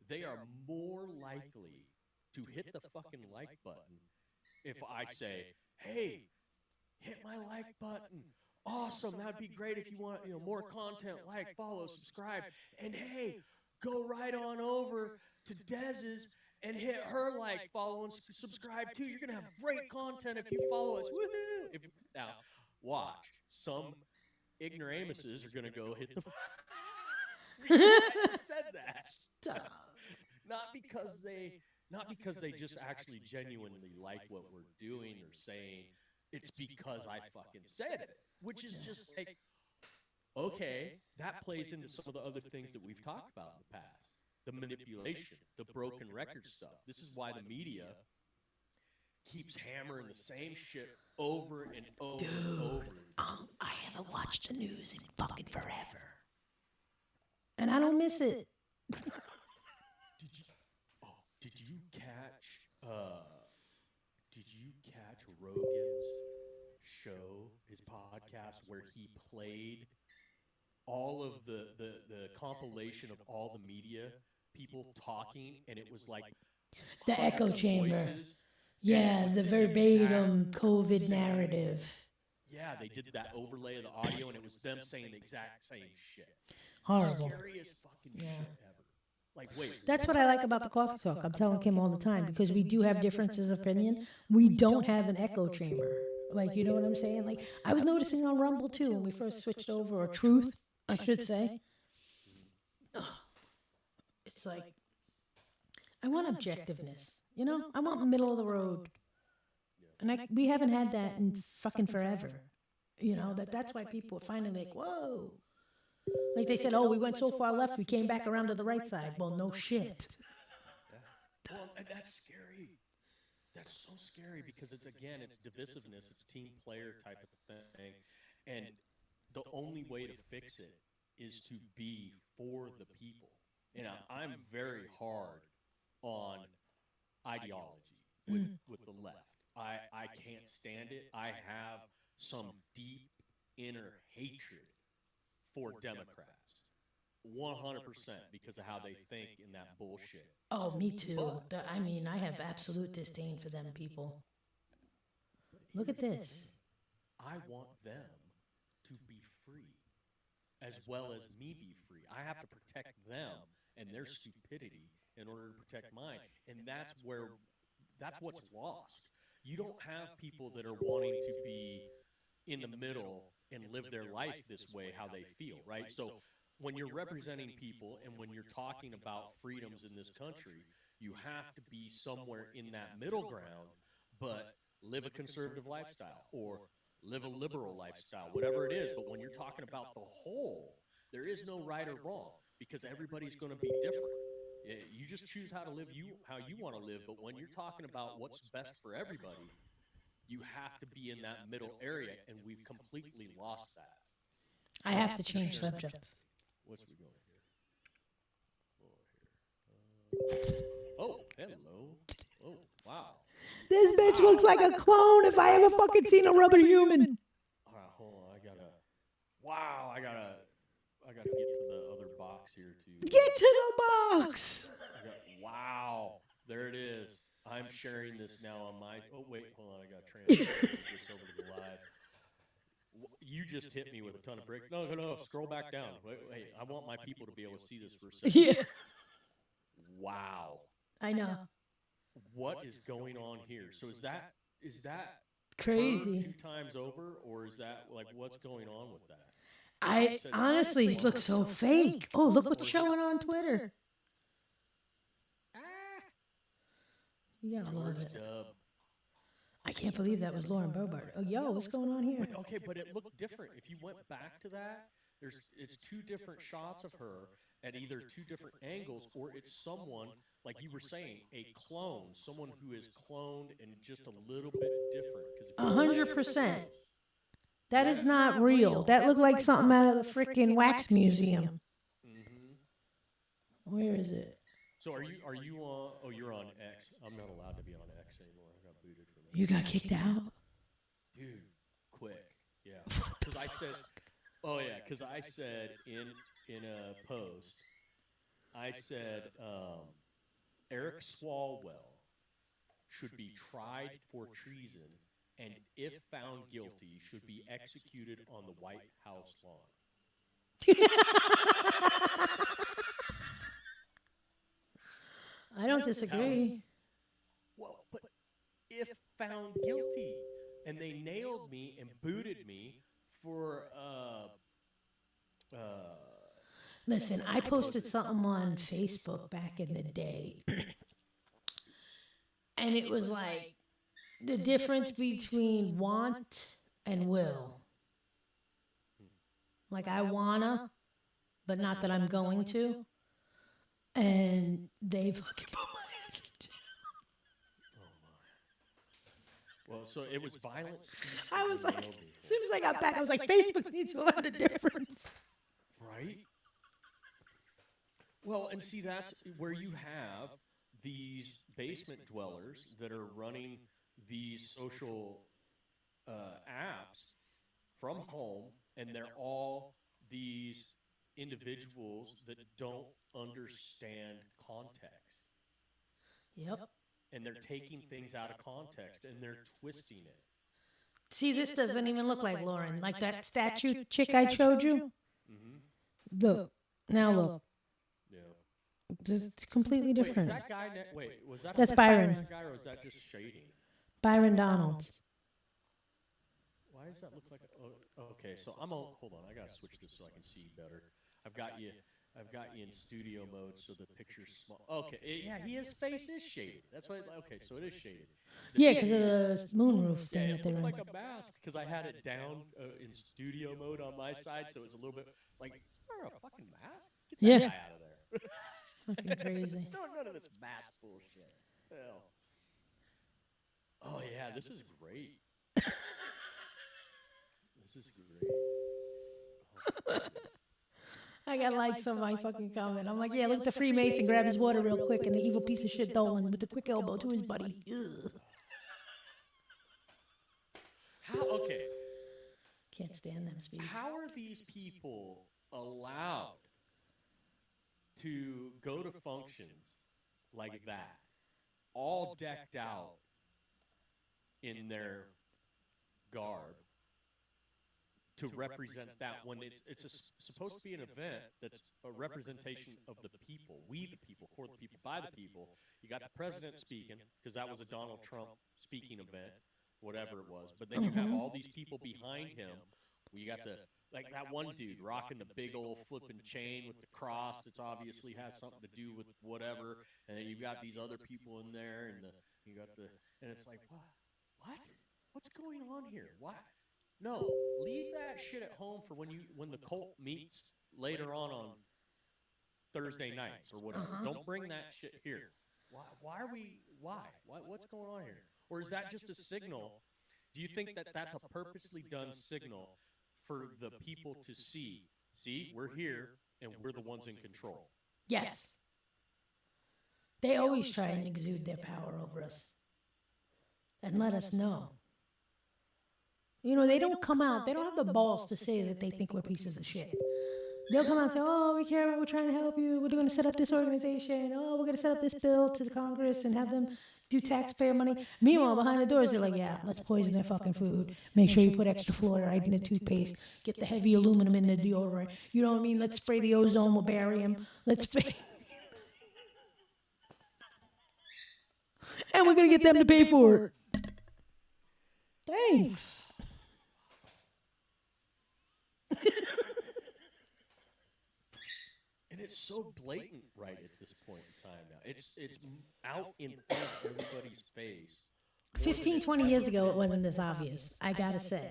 they are more likely to hit the fucking like button if I say, hey, hit my like button. awesome. That'd be great if you want, more content, like, follow, subscribe. And hey, go right on over to Dez's and hit her like, follow, and subscribe too. You're going to have great content if you follow us. Woohoo! Now, watch. Some ignoramuses are going to go hit the... I just said that. Not because they just actually genuinely like what we're doing or saying. It's because I fucking said it, which is just like, okay, that plays into some of the other things that we've talked about in the past. The manipulation, the broken record stuff. This is why the media keeps hammering the same shit over and over and over. I haven't watched the news in fucking forever. And I don't miss it. Did you catch Rogan's show, his podcast, where he played all of the compilation of all the media people talking, and it was like The echo chamber. voices, Yeah, the verbatim COVID narrative. Yeah, they did that overlay of the audio, and it was them saying the exact same shit. Horrible. Scariest fucking shit ever. Like, wait. That's what I like about the coffee talk. I'm telling Kim all the time, because we do have differences of opinion. We don't have an echo chamber. Like, you know what I'm saying? Like, I was noticing on Rumble too when we first switched over, or Truth, I should say. It's like, I want objectiveness. You know, I want middle of the road. And we haven't had that in fucking forever. You know, that's why people are finally like, whoa. Like they said, oh, we went so far left, we came back around to the right side. Well, no shit. Yeah. Well, and that's scary. That's so scary because it's divisiveness. It's team player type of thing. And the only way to fix it is to be for the people. And I'm very hard on ideology with the left. I can't stand it. I have some deep inner hatred for Democrats. 100% because of how they think in that bullshit. Oh, me too. I mean, I have absolute disdain for them people. Look at this. I want them to be free as well as me be free. I have to protect them and their stupidity in order to protect mine. And that's what's lost. You don't have people that are wanting to be in the middle and live their life this way, how they feel, right? So when you're representing people and when you're talking about freedoms in this country, you have to be somewhere in that middle ground, but live a conservative lifestyle or live a liberal lifestyle, whatever it is. But when you're talking about the whole, there is no right or wrong because everybody's going to be different. You just choose how to live how you want to live, but when you're talking about what's best for everybody, you have to be in that middle area, and we've completely lost that. I have to change subjects. What's we going here? Oh, hello. Oh, wow. This bitch looks like a clone if I ever fucking seen a rubber human. All right, hold on. I gotta get to the other box here too. Get to the box. Wow, there it is. I'm sharing this now on my. Oh wait, hold on. I got to transfer this over to the live. You just hit me with a ton of bricks. No. Scroll back down. Wait. I want my people to be able to see this for a second. Yeah. Wow. I know. What is going on here? So is that crazy 2 times over, or is that like what's going on with that? I honestly look so fake. Oh, look what's showing on Twitter. You gotta love it. I can't believe that was Lauren Boebert. Oh, yo, what's going on here? Okay, but it looked different. If you went back to that, it's 2 different shots of her at either 2 different angles, or it's someone, like you were saying, a clone, someone who is cloned and just a little bit different. 100%. That is not real. That looked like something out of the freaking wax museum. Where is it? So are you on? Oh, you're on X. I'm not allowed to be on X anymore. I got booted from it. You got kicked out? Dude, quick. Yeah. Because I said, because I said in a post, I said Eric Swalwell should be tried for treason and if found guilty, should be executed on the White House lawn. I don't disagree. Well, but if found guilty, and they nailed me and booted me for Listen, I posted something on Facebook back in the day. And it was like the difference between want and will. Like I wanna, but not that I'm going to. And they fucking put my ass in jail. well, so it was violence. I was like, as soon as I got back, I was like, Facebook needs to learn the difference. Right? Well, and see, that's where you have these basement dwellers that are running these social apps from home, and they're all these individuals that don't understand context. Yep. And they're taking things out of context, and they're twisting it. See, this doesn't even look like Lauren. Like that statue chick I showed you. Mm-hmm. Look. Now look. Yeah. It's completely Wait, is different. that guy? Wait, was that That's a Byron. that guy, or was that just shading? Byron Donald. Why does that look like? Okay, so I'm on. Hold on, I gotta switch this so I can see better. I've got you in studio mode, so the picture's small. Okay, yeah, his face is shaded. That's why. Okay, so it is shaded. Yeah, because of the moonroof thing Yeah, that it they looked run. like a mask because I had it down in studio mode on my side, so it's a little bit. It's like, is there a fucking mask? Get that Yeah. guy out of there. Fucking crazy. No, none of this mask bullshit. Hell. Oh yeah, this is great. This is great. Oh, my goodness. I got likes on my fucking comment. I'm like, yeah, look at the Freemason grab his water real quick and the evil piece of shit Dolan with the quick elbow to his buddy. Ugh. How? Okay. Can't stand them speed. How are these people allowed to go to functions like that, all decked out in their garb, to represent that when supposed to be an event that's a representation of the people, we the people, for the people, by the people. You got the president speaking, because that was a Donald Trump speaking event, whatever it was. But then you have all these people behind him. You got like that one dude rocking the big old flipping chain with the cross that's obviously has something to do with whatever. And then you've got these other people in there, and and it's like, what? What's going on here? Why? No, leave that shit at home for when the cult meets later on Thursday nights or whatever. Don't bring that shit here. Why? What's going on here? Or is that just a signal? Do you think that that's a purposely done signal for the people to see? See, we're here and we're the ones in control. Yes. They always try and exude their power over us and let us know. You know, they don't come out. They don't have the balls to say that they think we're pieces of shit. They'll come out and say, oh, we care, we're trying to help you. We're going to set up this organization. Oh, we're going to set up this bill to the Congress and have them do taxpayer money. Meanwhile, behind the doors, they're like, yeah, let's poison their fucking food. Make sure you put extra fluoride in the toothpaste. Get the heavy aluminum in the deodorant. You know what I mean? Let's spray the ozone with barium. Let's spray. And we're going to get them to pay for it. Thanks. And it's so blatant right at this point in time now. It's out in front of everybody's face. 15, 20 years ago, it wasn't this obvious, I gotta say.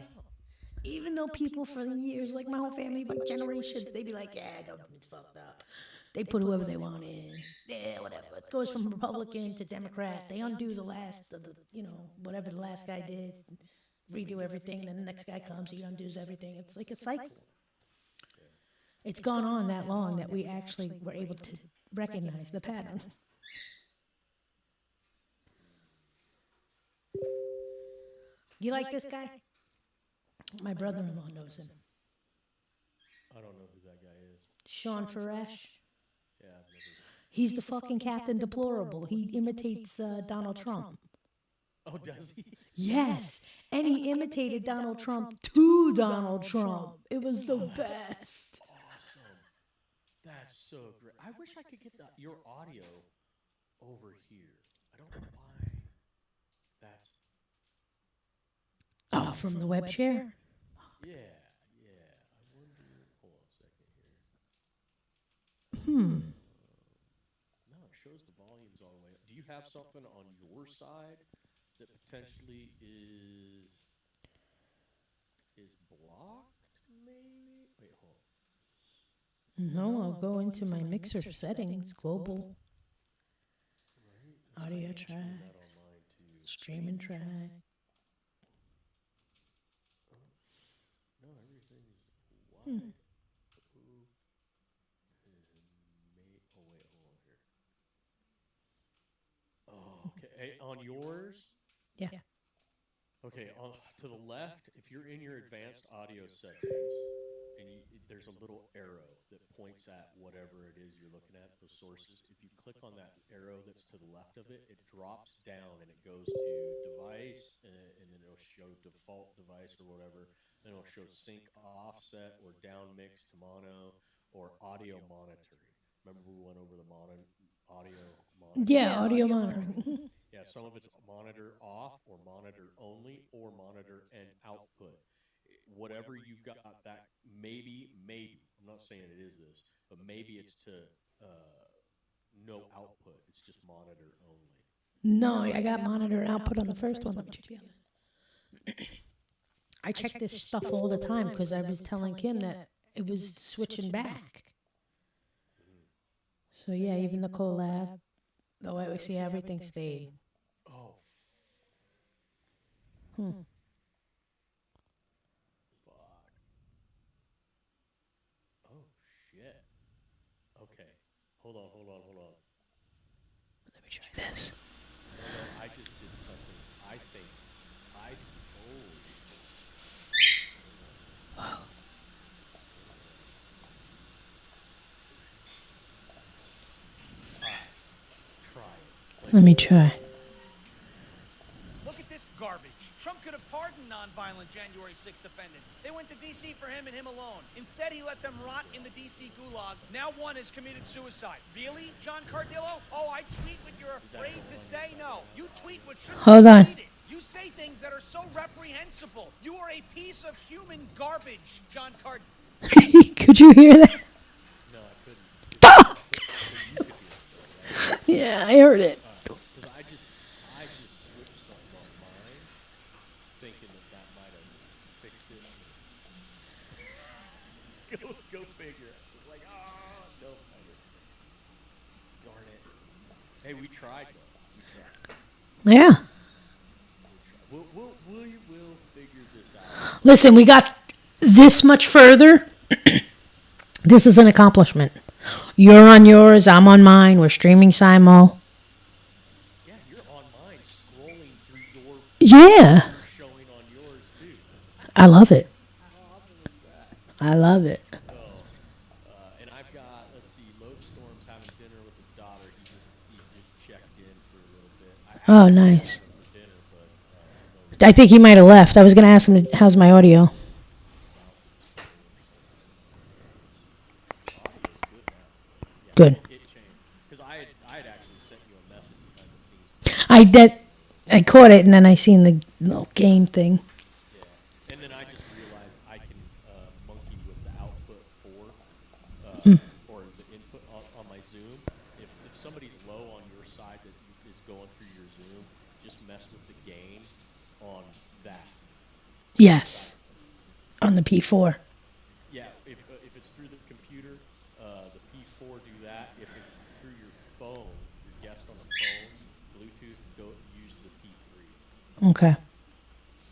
Even though people for years, like my whole family, like generations, they'd be like, yeah, government's fucked up. They put whoever they want in. Yeah, whatever. It goes from Republican to Democrat. They undo the last of the, whatever the last guy did, redo everything. Then the next guy comes, he undoes everything. It's like a cycle. It's gone on that long that we actually were able to recognize the pattern. You like this guy? My brother-in-law knows him. I don't know who that guy is. Sean Farash. Yeah, I've never. He's the fucking Captain Deplorable. He imitates Donald Trump. Oh, does he? Yes. And he imitated Donald Trump to Donald Trump. It was the best. Awesome. That's so great. I wish I could get your audio over here. I don't know why that's. Oh, from the web share? Yeah, yeah. I wonder. Hold on a second here. No, it shows the volumes all the way up. Do you have something on your side that potentially is blocked? Maybe. Wait, hold on. No, I'll go into my mixer settings, global, Right? audio Try that on tracks, mine too. streaming track. No, everything's white. Ooh. Oh wait, hold on here. Oh, okay. Hey, on yours? Yeah. Okay, to the left, if you're in your advanced audio settings, and there's a little arrow that points at whatever it is you're looking at, those sources. If you click on that arrow that's to the left of it, it drops down and it goes to device, and then it'll show default device or whatever. Then it'll show sync offset or down mix to mono or audio monitoring. Remember we went over the audio monitoring? Yeah, audio monitoring. Yeah, some of it's monitor off or monitor only or monitor and output. Whatever you've got that maybe, I'm not saying it is this, but maybe it's to no output. It's just monitor only. No, I got monitor and output on the first one. Let me check the other. I check this stuff all the time because I was telling Kim that it was switching back. So yeah, even the collab, the way we see everything stayed. Oh. Fuck. Oh, shit. Okay. Hold on. Let me try this. No, I just did something. I think. Try it. Let me try. Look at this garbage. Trump could have pardoned nonviolent January 6th defendants. They went to D.C. for him and him alone. Instead, he let them rot in the D.C. gulag. Now one has committed suicide. Really, John Cardillo? Oh, I tweet what you're afraid to say? No. You tweet what shouldn't Hold be on. tweeted. You say things that are so reprehensible. You are a piece of human garbage, John Card. Could you hear that? No, I couldn't. Fuck! You could hear it, right? Yeah, I heard it. Because I just switched something on mine, thinking that might have fixed it. Go figure. It's like, no. Darn it. Hey, we tried though. Yeah. We'll figure this out. Listen, we got this much further. This is an accomplishment. You're on yours, I'm on mine. We're streaming Simo. Yeah, you're on mine, scrolling through your. Yeah. Showing on yours too. I love it. How awesome is that? I love it. And I've got, let's see, Lodestorm's having dinner with his daughter. He just checked in for a little bit. Oh, nice. For dinner, but I think he might have left. I was going to ask him, how's my audio? Good. it changed because I had actually sent you a message behind the scenes. I caught it, and then I seen the little game thing. Yeah, and then I just realized I can monkey with the output for or the input on my Zoom. If somebody's low on your side that is going through your Zoom, just mess with the gain on that. Yes. On the P4. Yeah, if it's through the computer, the P4 do that. If it's through your phone, your guest on the phone, Bluetooth, go use the P3. Okay.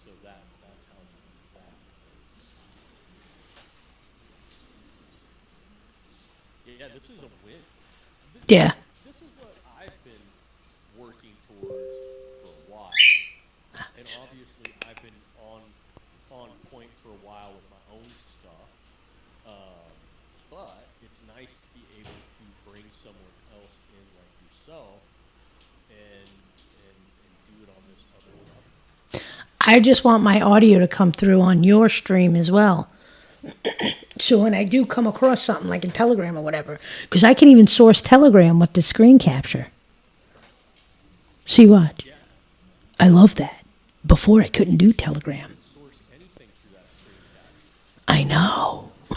So that's how you do that. Yeah, this is a win. Yeah. This is what I've been working towards for a while. And obviously I've been on point for a while with my own stuff. But it's nice to be able to bring someone else in like yourself and do it on this other level. I just want my audio to come through on your stream as well. So when I do come across something like in Telegram or whatever, because I can even source Telegram with the screen capture. See what? Yeah. I love that. Before I couldn't do Telegram. Source anything through that screen capture. I know. Or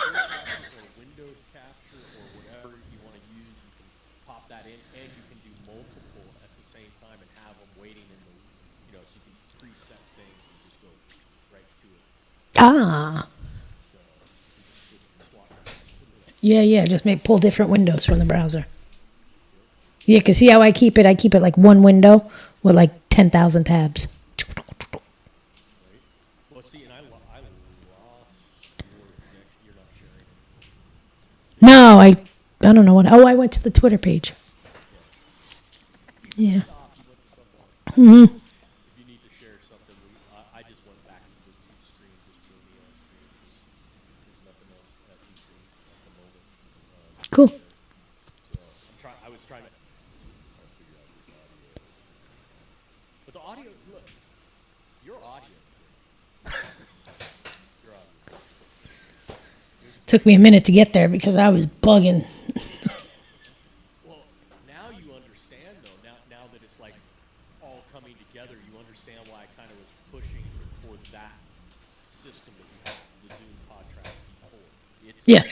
window capture or whatever you want to use, you can pop that in, and you can do multiple at the same time and have them waiting in the, so you can preset things and just go right to it. Ah. So you just swap. Yeah. Just pull different windows from the browser. Yeah, because see how I keep it? I keep it like one window with like 10,000 tabs. Well, see, and I lost your connection. You're not sharing it. No, I don't know what. Oh, I went to the Twitter page. Yeah. Mm-hmm. If you need to share something, I just went back to the two streams, just me on stream. There's nothing else at the stream at the moment. Cool. So I was trying to figure out this audio. But the audio, look, your audio is good. Your audio. Took me a minute to get there because I was bugging. Well, now you understand though. Now that it's like all coming together, you understand why I kind of was pushing for that system that you have the Zoom pod track before. It's Yeah.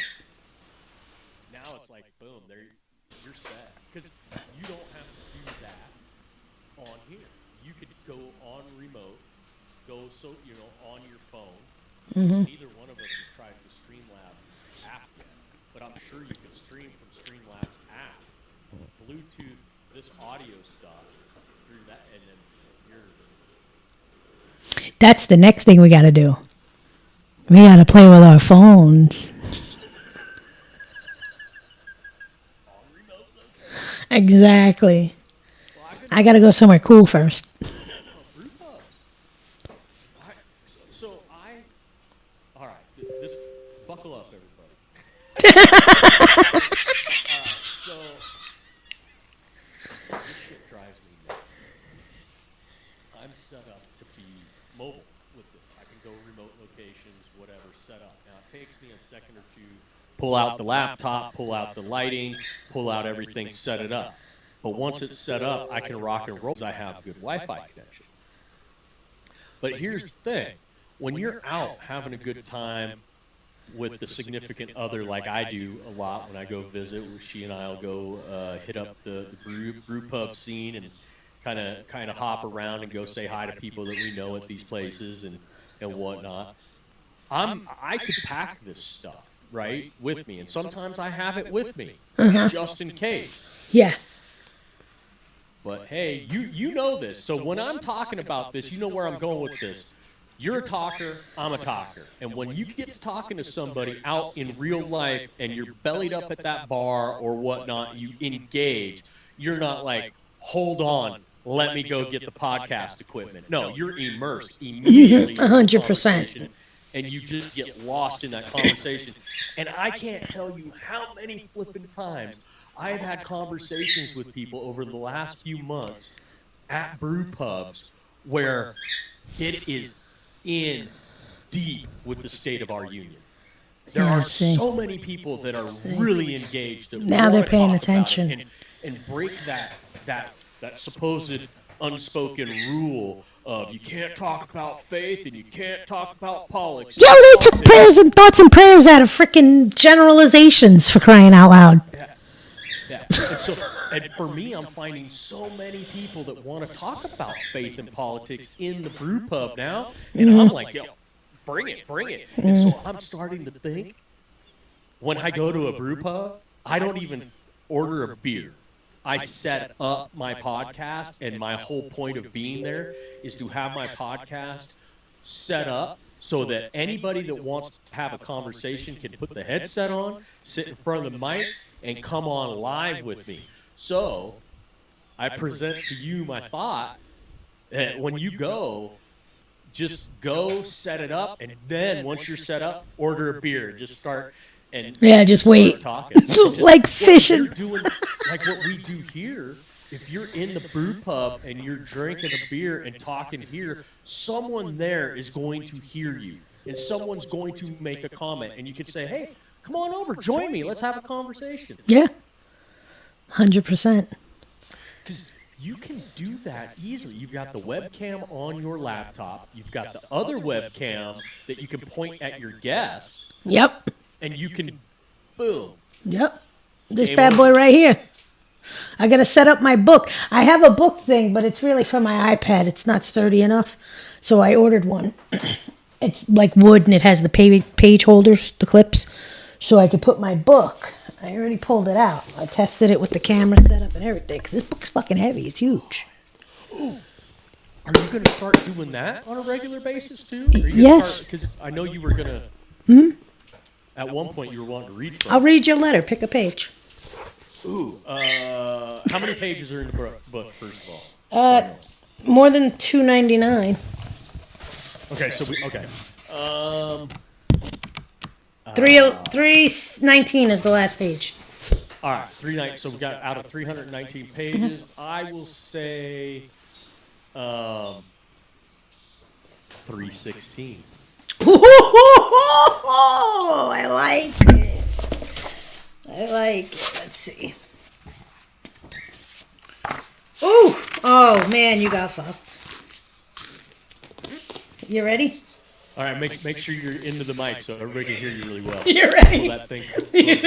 Now it's like boom, you're set because you don't have to do that on here. You could go on remote, on your phone. Neither one of us has tried the Streamlabs app yet, but I'm sure you can stream from Streamlabs app, Bluetooth this audio stuff through that, and then you're. That's the next thing we got to do. We got to play with our phones. On remote location. Exactly. Well, I got to go somewhere cool first. Brewpub. All right, this, buckle up, everybody. All right, so, this shit drives me nuts. I'm set up to be mobile with this. I can go remote locations, whatever, set up. Now, it takes me a second or two. Pull out the laptop, pull out the lighting, pull out everything, set it up. But once it's set up, I can rock and roll because I have good Wi-Fi connection. But here's the thing. When you're out having a good time with the significant other, like I do a lot when I go visit, she and I will go hit up the brew pub scene and kind of hop around and go say hi to people that we know at these places and whatnot. I could pack this stuff, right, with me. And sometimes I have it with me, just in case. Yeah. But hey, you know this. So when I'm talking about this, you know where I'm going with this. You're a talker, I'm a talker. And when you get to talking to somebody out in real life and you're bellied up at that bar or whatnot, you engage, you're not like, hold on, let me go get the podcast equipment. No, you're immersed immediately. 100%. And you just get lost in that conversation. And I can't tell you how many flipping times I've had conversations with people over the last few months at brew pubs where it is in deep with the state of our union. There are so many people that are really engaged. That now they're paying attention and break that supposed unspoken rule of you can't talk about faith and you can't talk about politics. Yo, they took prayers and thoughts and prayers out of freaking generalizations, for crying out loud. Yeah. And for me, I'm finding so many people that want to talk about faith and politics in the brew pub now, and I'm like, yo, bring it. And so I'm starting to think, when I go to a brew pub, I don't even order a beer. I set up my podcast, and my whole point of being there is to have my podcast set up so that anybody that wants to have a conversation can put the headset on, sit in front of the mic, and come on live with me. So I present to you my thought that when you go, just go set it up, and then once you're set up, order a beer. Just start and just wait. talking. Like fishing. Doing like what we do here if you're in the brew pub and you're drinking a beer and talking here, someone there is going to hear you, and someone's going to make a comment, and you could say, "Hey, come on over, join me, let's have a conversation." Yeah. 100%. Because you can do that easily. You've got the webcam on your laptop. You've got the other webcam that you can point at your guest, Yep. and you can, boom. Yep. This Game bad over. boy right here. I got to set up my book. I have a book thing, but it's really for my iPad. It's not sturdy enough. So I ordered one. It's like wood, and it has the page holders, the clips, so I could put my book. I already pulled it out. I tested it with the camera setup and everything, because this book's fucking heavy. It's huge. Are you going to start doing that on a regular basis too? Yes. Because I know you were going to. At one point, you were wanting to read from. I'll read your letter. Pick a page. Ooh. How many pages are in the book? First of all. More than $2.99. Okay. So we. Okay. 319 is the last page. All right. 390. So we got out of 319 pages. I will say. 316. I like it. I like it. Let's see. Ooh. Oh, man, you got fucked. You ready? All right. Make sure you're into the mic so everybody can hear you really well. You're ready. That thing closer to you.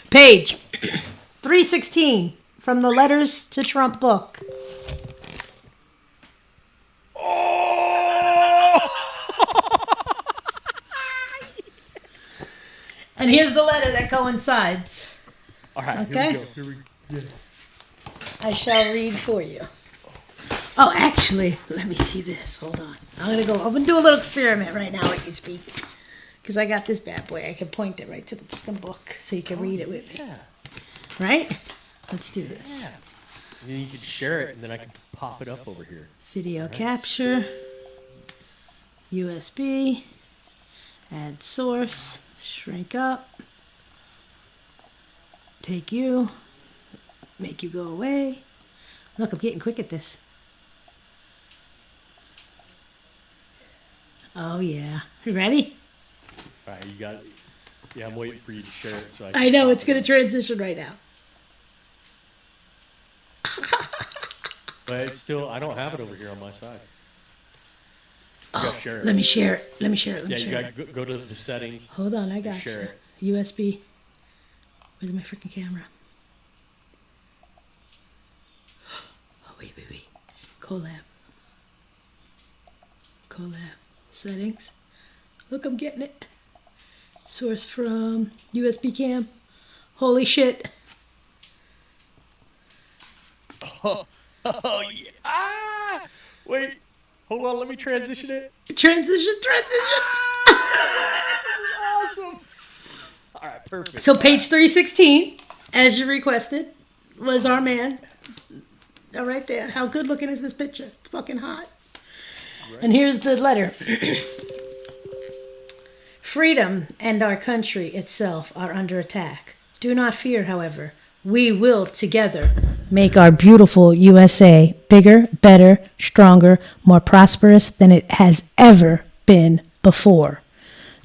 Page 316 from the Letters to Trump book. And here's the letter that coincides. All right. Okay. Here we go. I shall read for you. Oh, actually, let me see this. Hold on. I'm gonna do a little experiment right now while you speak. Because I got this bad boy. I can point it right to the fucking book so you can read it with me. Yeah. Right? Let's do this. Yeah. And then you can share it, and then I can pop it up over here. Video capture. USB. Add source. Shrink up. Take you. Make you go away. Look, I'm getting quick at this. Oh, yeah. You ready? All right, you got it. Yeah, I'm waiting for you to share it. So I know, it's going to transition right now. But it's still, I don't have it over here on my side. You gotta share it. Let me share it. Let me share it. Let me Yeah, you share got it. to go to the settings. Hold on, I got share you. it. USB. Where's my freaking camera? Oh, wait. Collab. Settings. Look, I'm getting it. Source from USB cam. Holy shit. Oh, yeah. Ah! Wait. Hold on, let me transition it. Transition. Awesome. All right, perfect. So page 316, as you requested, was our man. Oh, right there. How good looking is this picture? It's fucking hot. Right. And here's the letter. Freedom and our country itself are under attack. Do not fear, however. We will together make our beautiful USA bigger, better, stronger, more prosperous than it has ever been before.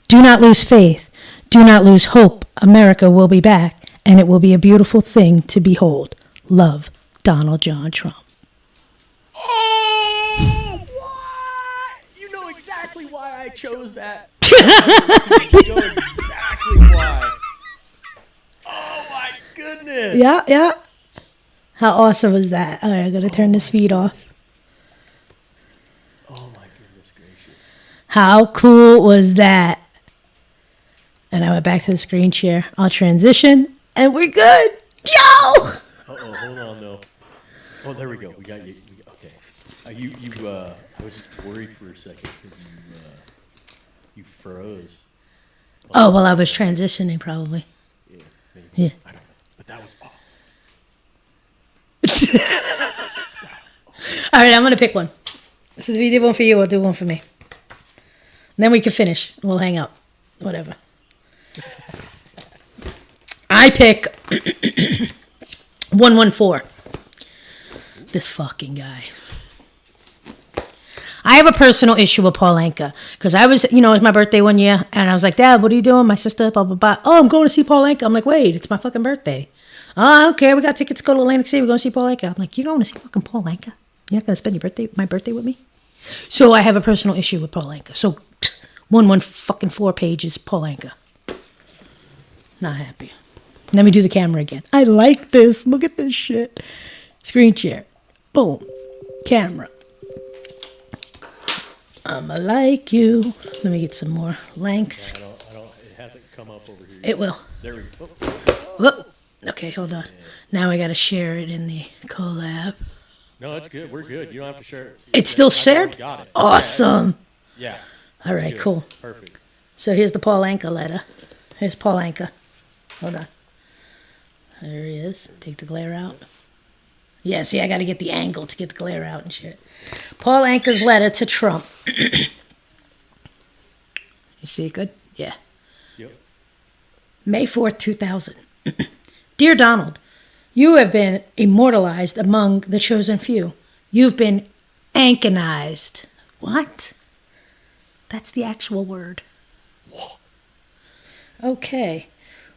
Do not lose faith. Do not lose hope. America will be back, and it will be a beautiful thing to behold. Love, Donald John Trump. Oh, what? You know exactly why I chose that. You know exactly why. Oh, my goodness. Yeah. How awesome was that? All right, I'm going to turn this feed off. Oh, my goodness gracious. How cool was that? And I went back to the screen share. I'll transition, and we're good. Yo! Uh-oh, hold on, though. Oh, there we go. We got you. Okay. I was just worried for a second because you froze. Oh, well, I was transitioning probably. Yeah, maybe. Yeah. I don't know. But that was... All right, I'm going to pick one. Since we did one for you, we'll do one for me. And then we can finish. We'll hang up. Whatever. I pick 114. This fucking guy. I have a personal issue with Paul Anka because I was, it was my birthday one year, and I was like, Dad, what are you doing? My sister, blah, blah, blah. Oh, I'm going to see Paul Anka. I'm like, wait, it's my fucking birthday. Oh, I don't care. We got tickets to go to Atlantic City. We're going to see Paul Anka. I'm like, you're going to see fucking Paul Anka? You're not going to spend my birthday with me? So I have a personal issue with Paul Anka. So 4 pages, Paul Anka. Not happy. Let me do the camera again. I like this. Look at this shit. Screen share. Boom. Camera. I'ma like you. Let me get some more length. I don't. It hasn't come up over here. It will. There we go. Whoop. Okay, hold on. Now I gotta share it in the collab. No, it's good. We're good. You don't have to share it. It's still shared? Got it. Awesome. Yeah. All right, good. cool. Perfect. So here's the Paul Anka letter. Here's Paul Anka. Hold on. There he is. Take the glare out. Yeah, see, I got to get the angle to get the glare out and shit. Paul Anka's letter to Trump. You see it good? Yeah. Yep. May 4th, 2000. Dear Donald, you have been immortalized among the chosen few. You've been Ankanized. What? That's the actual word. Okay.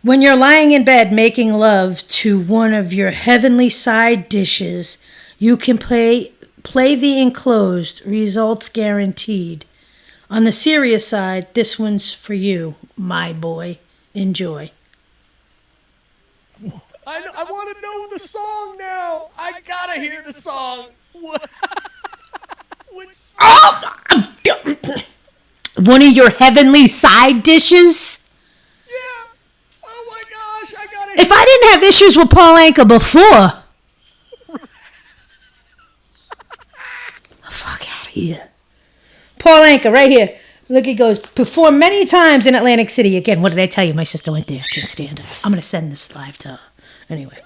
When you're lying in bed making love to one of your heavenly side dishes, you can play the enclosed, results guaranteed. On the serious side, this one's for you, my boy. Enjoy. I want to know the song now. I gotta hear the song. What? Which song? Oh, one of your heavenly side dishes? Yeah. Oh my gosh, I gotta. If I didn't have issues with Paul Anka before, fuck out of here. Paul Anka, right here. Look, he goes, performed many times in Atlantic City. Again, what did I tell you? My sister went there. I can't stand her. I'm going to send this live to her. Anyway.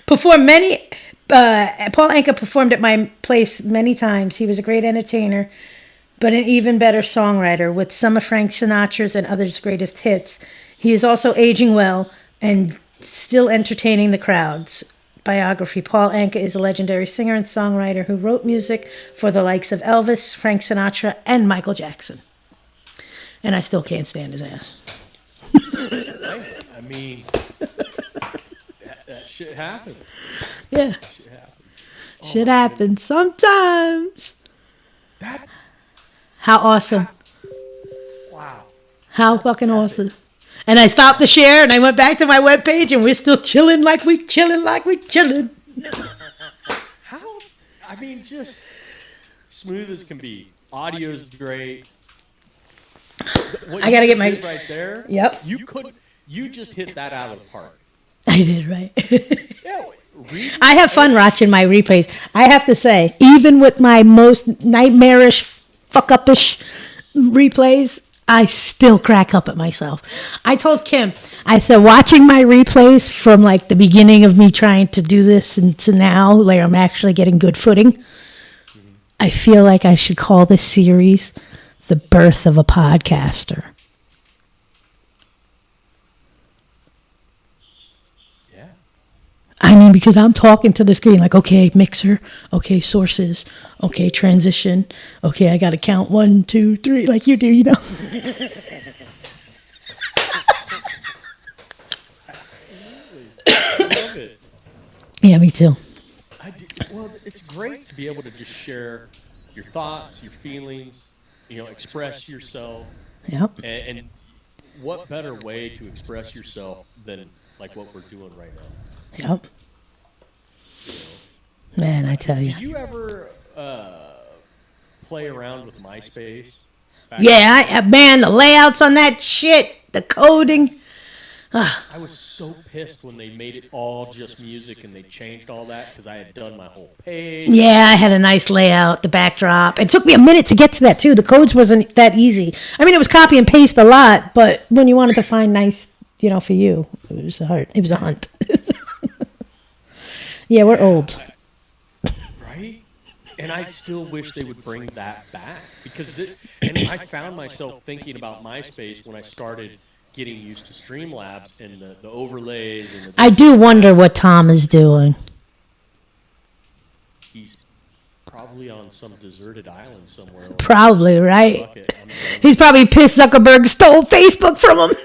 Performed many, Paul Anka performed at my place many times. He was a great entertainer, but an even better songwriter with some of Frank Sinatra's and others' greatest hits. He is also aging well and still entertaining the crowds. Biography. Paul Anka is a legendary singer and songwriter who wrote music for the likes of Elvis, Frank Sinatra, and Michael Jackson. And I still can't stand his ass. I mean, that shit happens. Yeah. Shit happens. Shit happens sometimes. That. How awesome. Wow. How fucking awesome. And I stopped the share and I went back to my webpage and we're still chilling like we chilling. How? I mean, just smooth as can be. Audio's great. What I gotta you get my did right there. Yep. You just hit that out of the park. I did, right? Yeah. I have fun watching my replays. I have to say, even with my most nightmarish, fuck-up-ish replays, I still crack up at myself. I told Kim, I said, watching my replays from like the beginning of me trying to do this and to now, like I'm actually getting good footing, I feel like I should call this series The Birth of a Podcaster. Yeah. I mean, because I'm talking to the screen like, okay, mixer, okay, sources, okay, transition, okay, I got to count 1, 2, 3, like you do, you know. I love it. Yeah, me too. Well, it's great to be able to just share your thoughts, your feelings, express yourself. Yep. And what better way to express yourself than like what we're doing right now? Yep. Man, I tell you. Did you ever play around with MySpace? Yeah, man, the layouts on that shit, the coding. I was so pissed when they made it all just music and they changed all that because I had done my whole page. Yeah, I had a nice layout, the backdrop. It took me a minute to get to that, too. The codes wasn't that easy. I mean, it was copy and paste a lot, but when you wanted to find nice, for you, it was hard. It was a hunt. Yeah, we're old. Right? And I still wish they would bring that back because and I found myself thinking about MySpace when I started getting used to Streamlabs and the overlays and the I do wonder what Tom is doing. he's probably on some deserted island somewhere. Probably, right? Fuck it, I'm done. He's probably pissed Zuckerberg stole Facebook from him.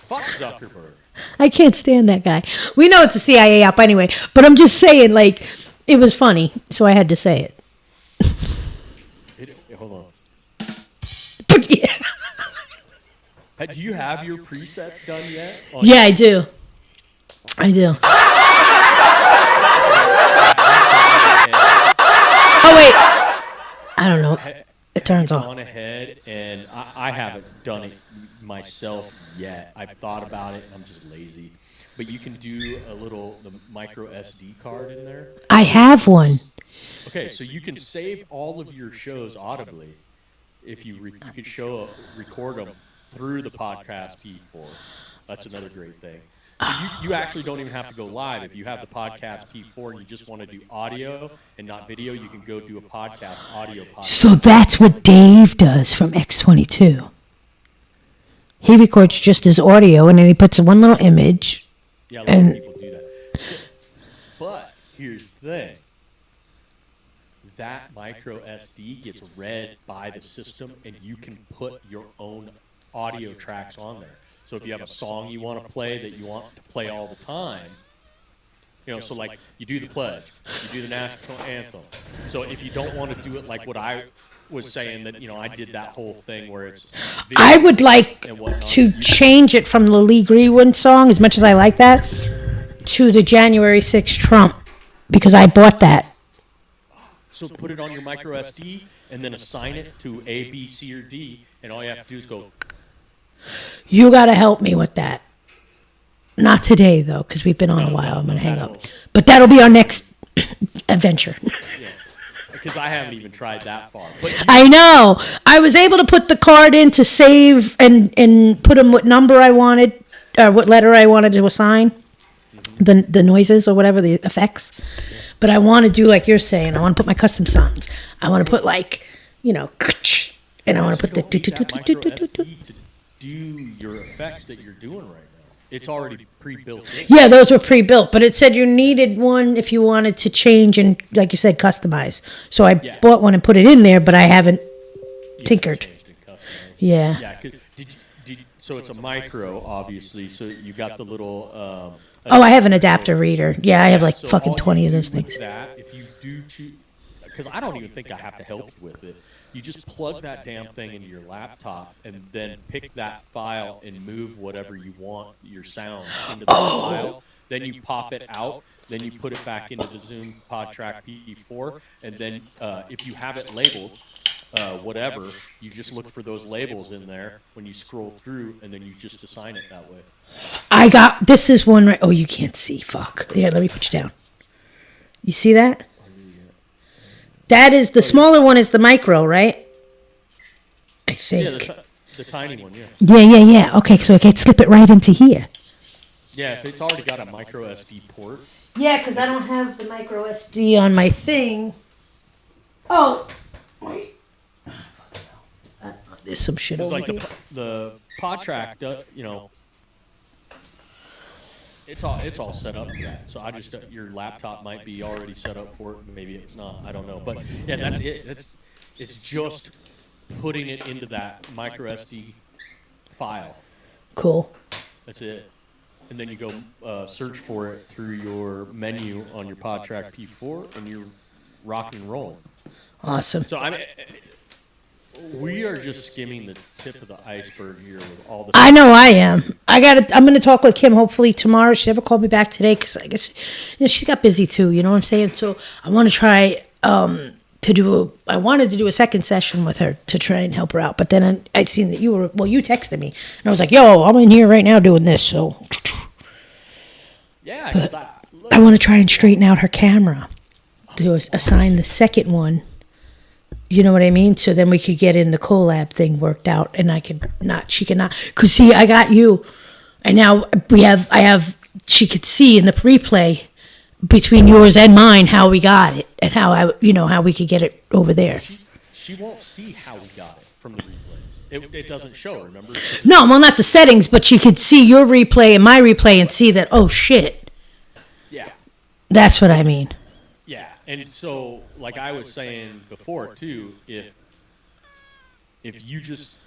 Fuck Zuckerberg. I can't stand that guy. We know it's a CIA op anyway, but I'm just saying, like, it was funny, so I had to say it. Hold on. But yeah. Do you have your presets done yet? Yeah, I do. I do. Oh, wait. I don't know. It turns I've off. gone ahead, and I haven't done it myself yet. I've thought about it, and I'm just lazy. But you can do the micro SD card in there. I have one. Okay, so you can save all of your shows audibly. If you could record them through the podcast P4. That's another great thing. So you actually don't even have to go live. If you have the podcast P4 and you just want to do audio and not video, you can go do a audio podcast. So that's what Dave does from X22. He records just his audio, and then he puts one little image. Yeah, a lot of people do that. But here's the thing. That micro SD gets read by the system, and you can put your own audio tracks on there. So if you have a song you want to play that you want to play all the time, so like you do the pledge, you do the national anthem. So if you don't want to do it like what I was saying, that I did that whole thing where it's I would like to change it from the Lee Greenwood song, as much as I like that, to the January 6th Trump, because I bought that. So put it on your micro SD and then assign it to A, B, C, or D, and all you have to do is go. You got to help me with that. Not today, though, because we've been on a while. I'm going to hang up. But that'll be our next adventure. Yeah, because I haven't even tried that far. But I know. I was able to put the card in to save and put in what number I wanted, or what letter I wanted to assign, the noises or whatever, the effects. But I want to do like you're saying. I want to put my custom sounds. I want to put like, and I want to put the do your effects that you're doing right now. It's already pre-built in. Yeah, those were pre-built, but it said you needed one if you wanted to change and, like you said, customize. So I bought one and put it in there, but I haven't tinkered. Yeah. Yeah. So it's a micro, obviously. So you got the little. I have an adapter reader. Yeah, I have like so fucking all 20 you of those do with things. That, if you do choose, because I don't even think I have to help you with it. You just plug that damn thing into your laptop and then pick that file and move whatever you want, your sound, into the file. Then you pop it out. Then you put it back into the Zoom PodTrack P4. And then if you have it labeled, whatever, you just look for those labels in there when you scroll through, and then you just assign it that way. This is one right. Oh, you can't see. Fuck. Here, let me put you down. You see that? That is, the smaller one is the micro, right? I think. Yeah, the tiny one, yeah. Yeah. Okay, so I can slip it right into here. Yeah, if it's already got a micro SD port. Yeah, because I don't have the micro SD on my thing. Oh, wait. There's some shit It's over like here. the PodTrack, it's all set up for that. So I just your laptop might be already set up for it. Maybe it's not. I don't know. But yeah, that's it. It's just putting it into that micro SD file. Cool. That's it. And then you go search for it through your menu on your PodTrack P4, and you're rock and rolling. Awesome. So I mean, we are just skimming the tip of the iceberg here with all the. I know I am. I'm going to talk with Kim hopefully tomorrow. She never called me back today because I guess she got busy too. You know what I'm saying? So I want to try I wanted to do a second session with her to try and help her out. But then I'd seen that you texted me. And I was like, yo, I'm in here right now doing this. So. Yeah. But I want to try and straighten out her camera. To assign the second one. You know what I mean? So then we could get in the collab thing worked out, and she could not. Because see, I got you, and now she could see in the replay between yours and mine how we got it, and how we could get it over there. she won't see how we got it from the replays. It doesn't show, remember? No, well, not the settings, but she could see your replay and my replay and see that, oh, shit. Yeah. That's what I mean. Yeah. And so, like I was saying before, too, if you just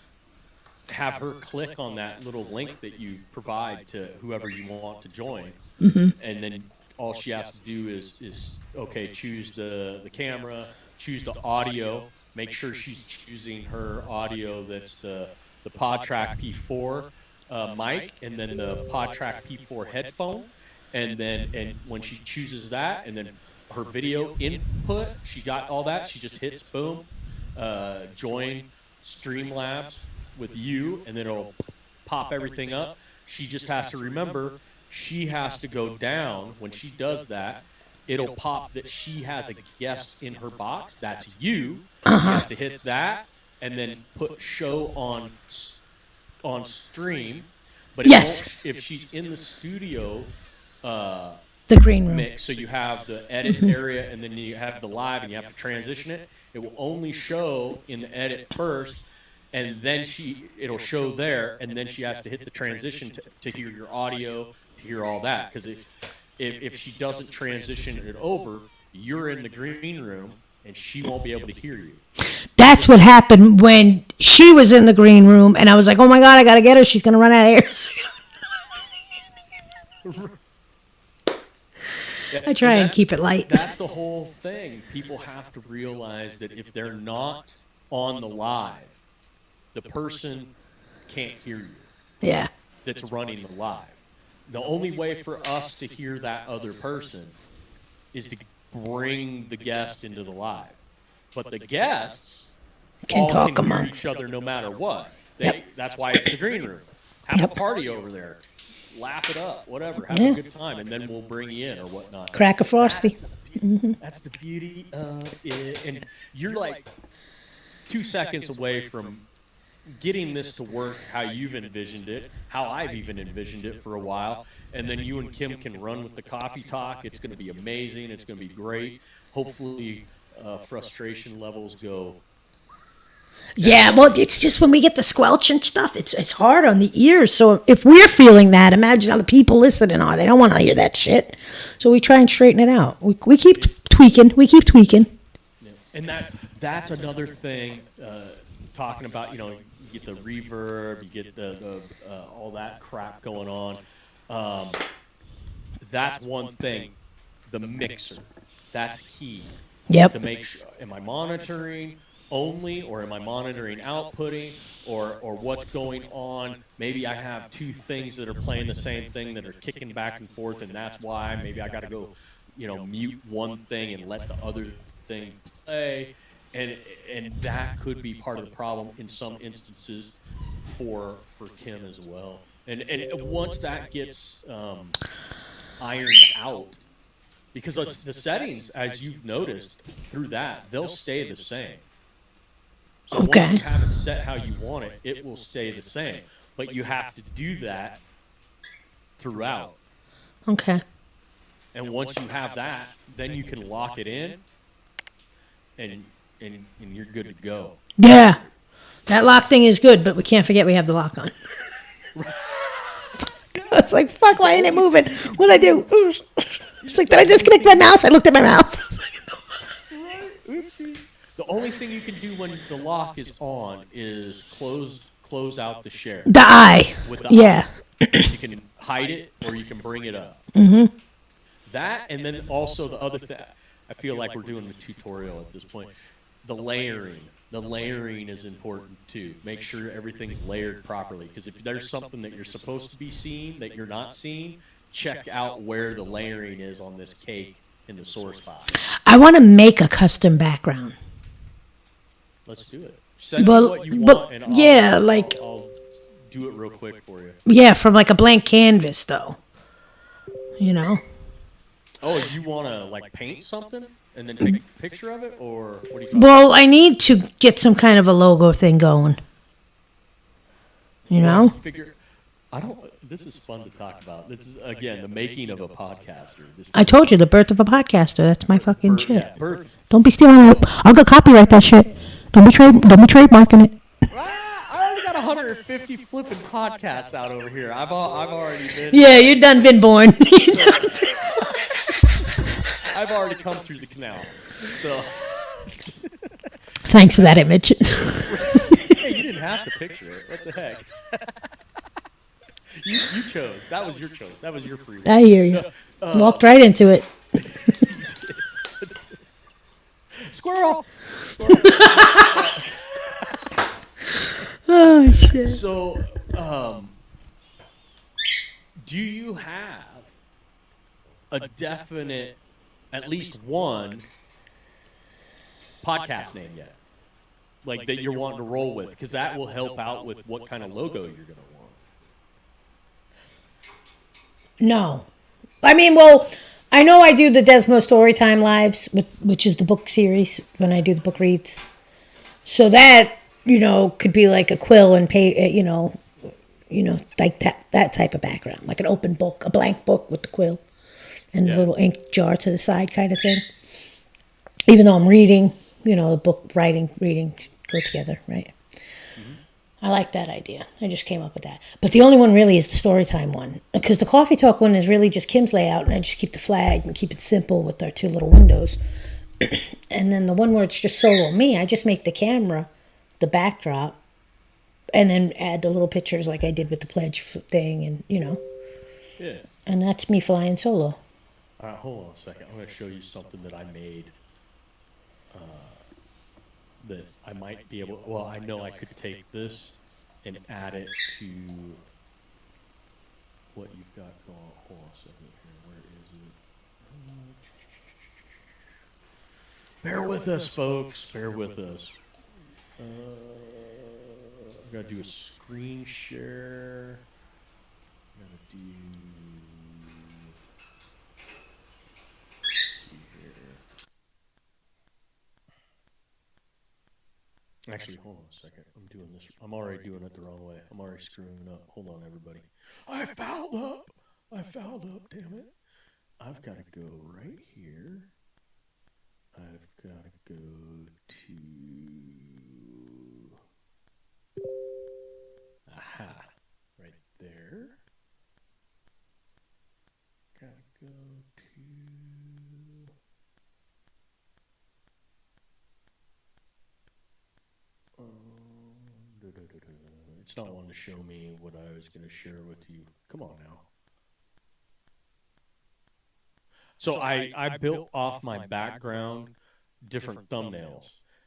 have her click on that little link that you provide to whoever you want to join, and then all she has to do is okay, choose the camera, choose the audio, make sure she's choosing her audio that's the PodTrack P4 mic, and then the PodTrack P4 headphone, and when she chooses that, and then her video input, she got all that, she just hits boom, join Streamlabs with you, and then it'll pop everything up. She just has to remember she has to go down. When she does that, it'll pop that she has a guest in her box. That's you. She has to hit that and then put show on stream. But it won't, if she's in the studio the green room mix, so you have the edit area and then you have the live and you have to transition it. It will only show in the edit first, and then it'll show there, and then she has to hit the transition to hear your audio, to hear all that. Because if she doesn't transition it over, you're in the green room and she won't be able to hear you. That's what happened when she was in the green room, and I was like, oh my God, I got to get her. She's going to run out of air soon. I try and keep it light. That's the whole thing. People have to realize that if they're not on the live, the person can't hear you. Yeah. That's running the live. The only way for us to hear that other person is to bring the guest into the live. But the guests can talk hear amongst each other no matter what. That's why it's the green room. Have a party over there. Laugh it up, whatever. Have a good time, and then we'll bring you in or whatnot. Crack a Frosty. That's the beauty of it. And you're like 2 seconds away from getting this to work how you've envisioned it, how I've even envisioned it for a while, and then you and Kim can run with the coffee talk. It's going to be amazing. It's going to be great. Hopefully frustration levels go. Yeah, well, it's just when we get the squelch and stuff, it's hard on the ears. So if we're feeling that, imagine how the people listening are. They don't want to hear that shit. So we try and straighten it out. We keep tweaking. We keep tweaking. Yeah. And that's another thing, talking about, you get the reverb, you get the all that crap going on. That's one thing. The mixer. That's key. Yep. To make sure, am I monitoring only, or am I monitoring outputting, or what's going on? Maybe I have two things that are playing the same thing that are kicking back and forth, and that's why maybe I got to go, mute one thing and let the other thing play, and that could be part of the problem in some instances for Kim as well. And once that gets ironed out, because the settings, as you've noticed through that, they'll stay the same. So once you have it set how you want it, it will stay the same. But you have to do that throughout. Okay. And once you have that, then you can lock it in, and you're good to go. Yeah. That lock thing is good, but we can't forget we have the lock on. It's like, fuck, why ain't it moving? What'd I do? It's like, did I disconnect my mouse? I looked at my mouse. Oopsie. The only thing you can do when the lock is on is close out the share. The eye. With the eye. You can hide it or you can bring it up. Mm-hmm. That, and then also the other thing, I feel like we're doing the tutorial at this point. The layering. The layering is important too. Make sure everything's layered properly, because if there's something that you're supposed to be seeing that you're not seeing, check out where the layering is on this cake in the source file. I want to make a custom background. Let's do it. Send me what you want, and I'll do it real quick for you. Yeah, from like a blank canvas, though. Oh, you want to paint something and then take a picture of it, or what are you talking Well, I need to get some kind of a logo thing going. This is fun to talk about. This is, again, the making of a podcaster. I told you, the birth of a podcaster. That's my fucking shit. Yeah, birth. Don't be stealing it. I'll go copyright that shit. Don't be trademarking it. I already got 150 flipping podcasts out over here. I've already been. Yeah, you're done been born. I've already come through the canal. So. Thanks for that image. Hey, you didn't have to picture it. What the heck? You chose. That was your choice. That was your free will. I hear you. Walked right into it. Squirrel. Oh, shit. So, do you have a definite, at least one, podcast name yet? Like that you're wanting to roll with? Because that will help out with what kind of logo you're going to want. No. I mean, well, I know I do the DesMo's Storytime Lives, which is the book series when I do the book reads. So that, could be like a quill and like that type of background, like an open book, a blank book with the quill and a little ink jar to the side kind of thing. Even though I'm reading, the book, reading go together, right? Mm-hmm. I like that idea. I just came up with that. But the only one really is the Storytime one. Because the Coffee Talk one is really just Kim's layout, and I just keep the flag and keep it simple with our 2 little windows. And then the one where it's just solo me, I just make the camera the backdrop and then add the little pictures like I did with the pledge thing and, Yeah. And that's me flying solo. All right, hold on a second. I'm going to show you something that I made that I might be able... Well, I know I could take this and add it to what you've got going on. Hold on a second here. Where is it? Bear with us, folks. Bear with us. I've got to do a screen share. I've got to do... Actually, hold on a second. I'm doing this. I'm already doing it the wrong way. I'm already screwing it up. Hold on, everybody. I fouled up. Damn it. I've got to go right here. I've got to go to... Aha. Right there. Got to go to... It's not wanting to show me what I was going to share with you. Come on now. So I built off my background different thumbnails.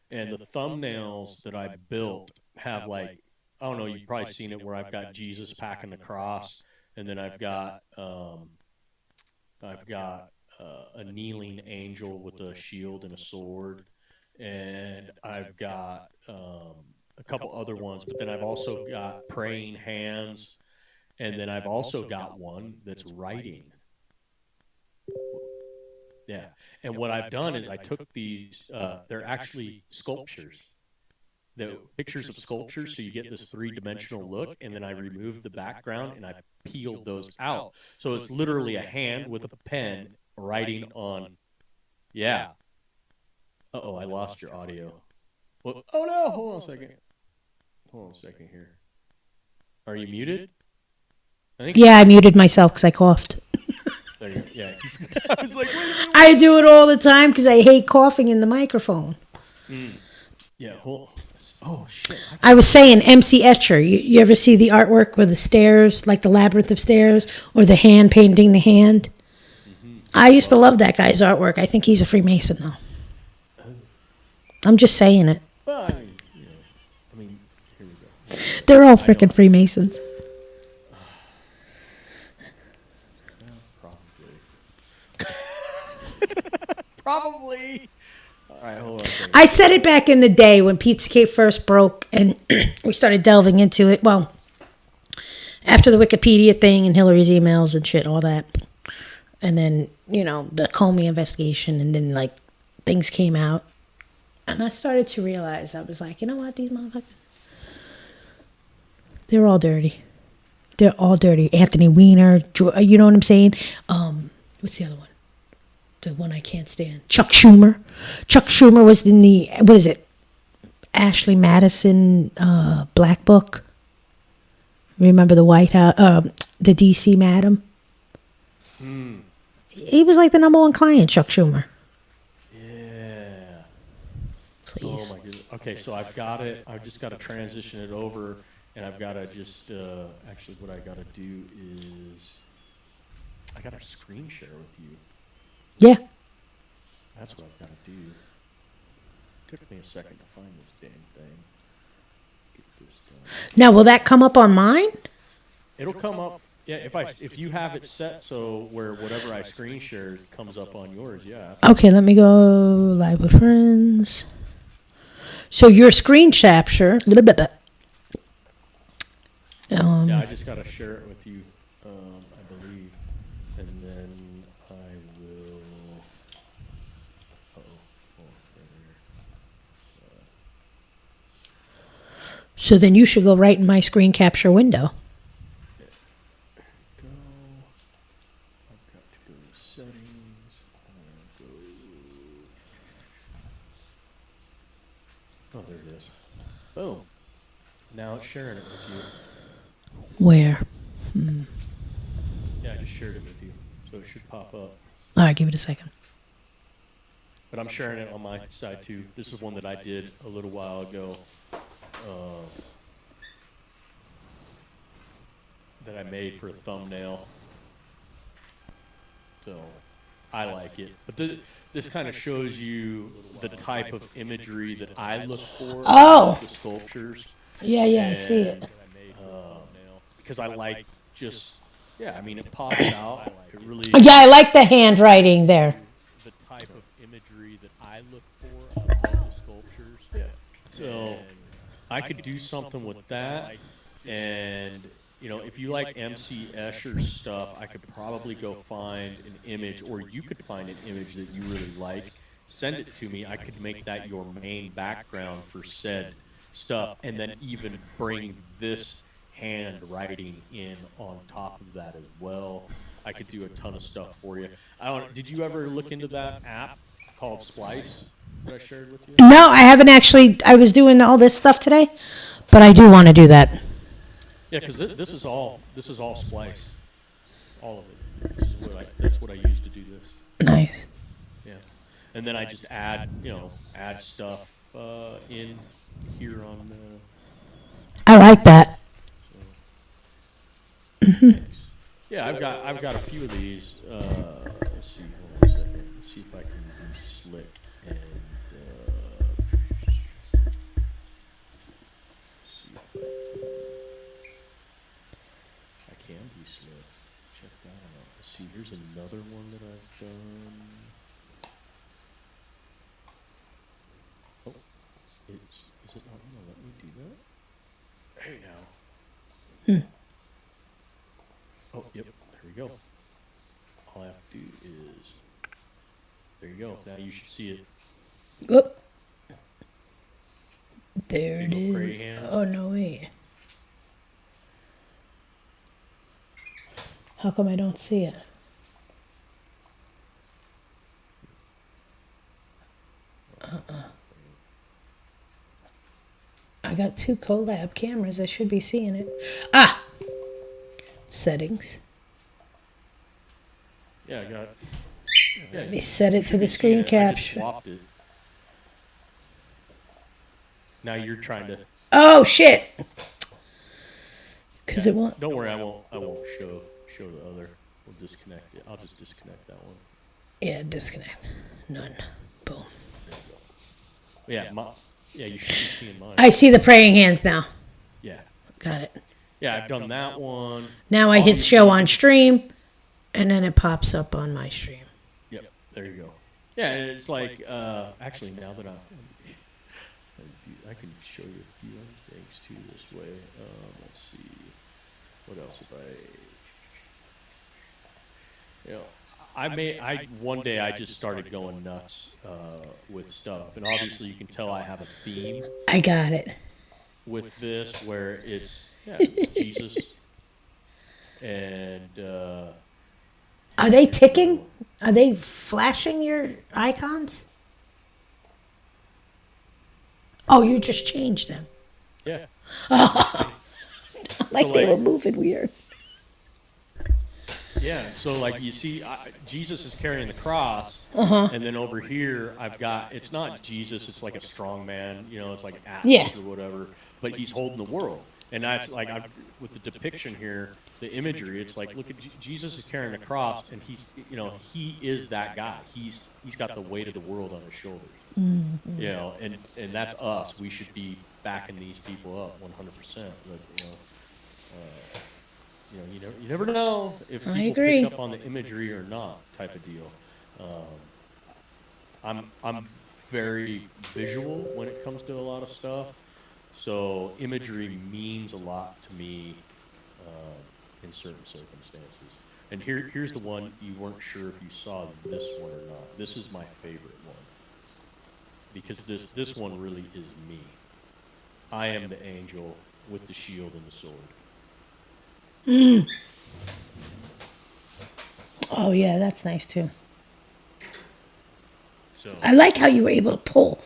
And the thumbnails that I built have like, I don't know, you've probably seen it where I've got Jesus packing the cross. And then I've got a kneeling angel with a shield and a sword. And I've got a couple other ones, but then I've also got praying hands, and then I've also got one that's writing. Yeah, and what I've done is I took these, they're actually sculptures. The pictures of sculptures, so you get this 3-dimensional look, and then I removed the background, and I peeled those out. So it's literally a hand with a pen writing on, yeah. Uh-oh, I lost your audio. Well, oh no, hold on a second. Hold on a second here. Are you muted? I muted myself because I coughed. There you go. Yeah. I was like, wait a minute. I do it all the time because I hate coughing in the microphone. Yeah, hold on. Oh, shit. I was saying MC Escher. You ever see the artwork with the stairs, like the labyrinth of stairs, or the hand painting the hand? Mm-hmm. I used to love that guy's artwork. I think he's a Freemason, though. I'm just saying it. Well, here we go. They're all freaking Freemasons. Probably. All right, hold on a second. I said it back in the day when Pizzagate first broke and we started delving into it. Well, after the Wikipedia thing and Hillary's emails and shit, all that. And then, the Comey investigation, and then, like, things came out. And I started to realize, I was like, you know what, these motherfuckers, they're all dirty. They're all dirty. Anthony Weiner, you know what I'm saying? What's the other one? The one I can't stand. Chuck Schumer. Chuck Schumer was in the, what is it? Ashley Madison Black Book. Remember the White House, the DC Madam? He was like the number one client, Chuck Schumer. Yeah. Please. Oh my goodness. Okay, so I've got it. I've just got to transition it over, and I've got to just actually what I got to do is I got to screen share with you. Yeah. That's what I've got to do. Took me a second to find this damn thing. Get this done. Now, will that come up on mine? It'll come up. Yeah, if you have it set so where whatever I screen share comes up on yours, yeah. Okay, let me go live with friends. So your screen capture, a little bit. Yeah, I just gotta share it with you, I believe, and then I will. So then you should go right in my screen capture window. Go. I've got to go to settings. Go. Oh, there it is. Boom. Now it's sharing it with you. Where? Yeah, I just shared it with you, so it should pop up. All right, give it a second. But I'm sharing it on my side too. This is one that I did a little while ago. That I made for a thumbnail. So I like it. But this kind of shows you the type of imagery that I look for Oh. in the sculptures. Yeah, I see it. And, because I like just, yeah, I mean, it pops out. It really Yeah, I like the handwriting there. the type of imagery that I look for out of the sculptures. Yeah. So I could do something with that, and you know, if you like MC Escher's stuff, I could probably go find an image, or you could find an image that you really like, send it to me. I could make that your main background for said stuff, and then even bring this handwriting in on top of that as well. I could do a ton of stuff for you. I don't. Did you ever look into that app called Splice that I shared with you? No, I haven't actually. I was doing all this stuff today, but I do want to do that. Yeah, because this is all Splice, all of it. That's what I use to do this. Nice. Yeah, and then I just add stuff in here on. I like that. Thanks. Yeah, I've got a few of these. Let's see, hold on a second. Let's see if I can be slick and see if I can be slick. Check that out. Let's see, here's another one that I've done. Oh, is it not gonna let me do that? Hey now. Oh, yep, there we go. All I have to do is, there you go. Now you should see it. Oop. There See it the is. gray hands? Oh, no, wait. How come I don't see it? I got two collab cameras. I should be seeing it. Ah! Settings. Yeah, I got. Let me set it to the You screen see it. I just capture. swapped it. Now you're trying to. Oh, shit! Because it won't. Don't worry, I won't show the other. We'll disconnect it. I'll just disconnect that one. Yeah, disconnect. None. Boom. Yeah, yeah, you should be seeing mine. I see the praying hands now. Yeah, Got it. yeah, I've done that one. Now I hit show on stream, and then it pops up on my stream. Yep, there you go. Yeah, and it's like actually now that I can show you a few other things too this way. Let's see, what else have I? You know, one day I just started going nuts with stuff, and obviously you can tell I have a theme I got it. with this where it's Jesus and Are they ticking? Are they flashing your icons? Oh, you just changed them. Yeah. Like So, they were like- moving weird. Yeah, so like you see, Jesus is carrying the cross, Uh-huh. and then over here I've got, it's not Jesus, it's like a strong man, you know, it's like Atlas Yeah. or whatever, but he's holding the world, and that's like with the depiction here, the imagery, it's like look at Jesus is carrying the cross, and he's, you know, he is that guy. He's got the weight of the world on his shoulders, you know, and that's us. We should be backing these people up 100%. But, you know, you never know if I people agree. pick up on the imagery or not, type of deal. I'm very visual when it comes to a lot of stuff, so imagery means a lot to me in certain circumstances. And here's the one you weren't sure if you saw this one or not. This is my favorite one because this one really is me. I am the angel with the shield and the sword. Oh, yeah, that's nice too. So I like how you were able to pull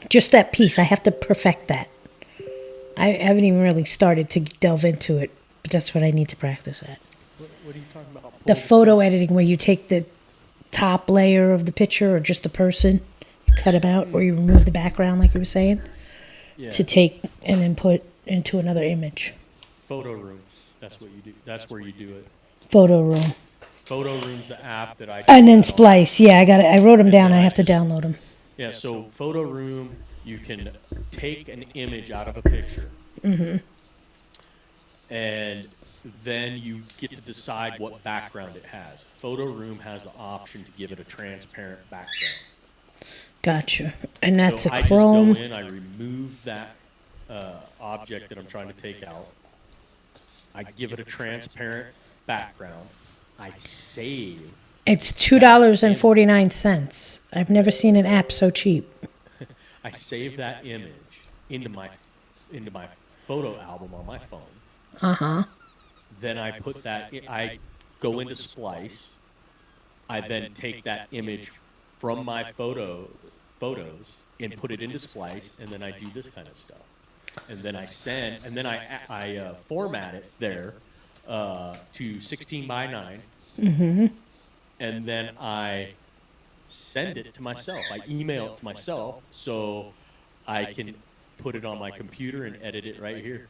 just that piece. I have to perfect that. I haven't even really started to delve into it, but that's what I need to practice at. what are you talking about? The Pulling photo piece? editing where you take the top layer of the picture or just a person, you cut them out, or you remove the background like you were saying, Yeah. to take and then put into another image. Photo rooms. That's what you do. That's where you do it. Photo room. Photo Room's the app that I And then download. Splice. Yeah, I got it. I wrote them And down. then I I have to just- download them. Yeah, so Photo Room, you can take an image out of a picture, and then you get to decide what background it has. Photo Room has the option to give it a transparent background. Gotcha. And that's So a I just Chrome. go in, I remove that object that I'm trying to take out. I give it a transparent background. I save. It's $2.49. I've never seen an app so cheap. I save that image into my photo album on my phone. Uh-huh. Then I put that. I go into Splice. I then take that image from my photos and put it into Splice, and then I do this kind of stuff. And then I send, and then I format it there to 16 by 9. And then I send it to myself. I email it to myself so I can put it on my computer and edit it right here.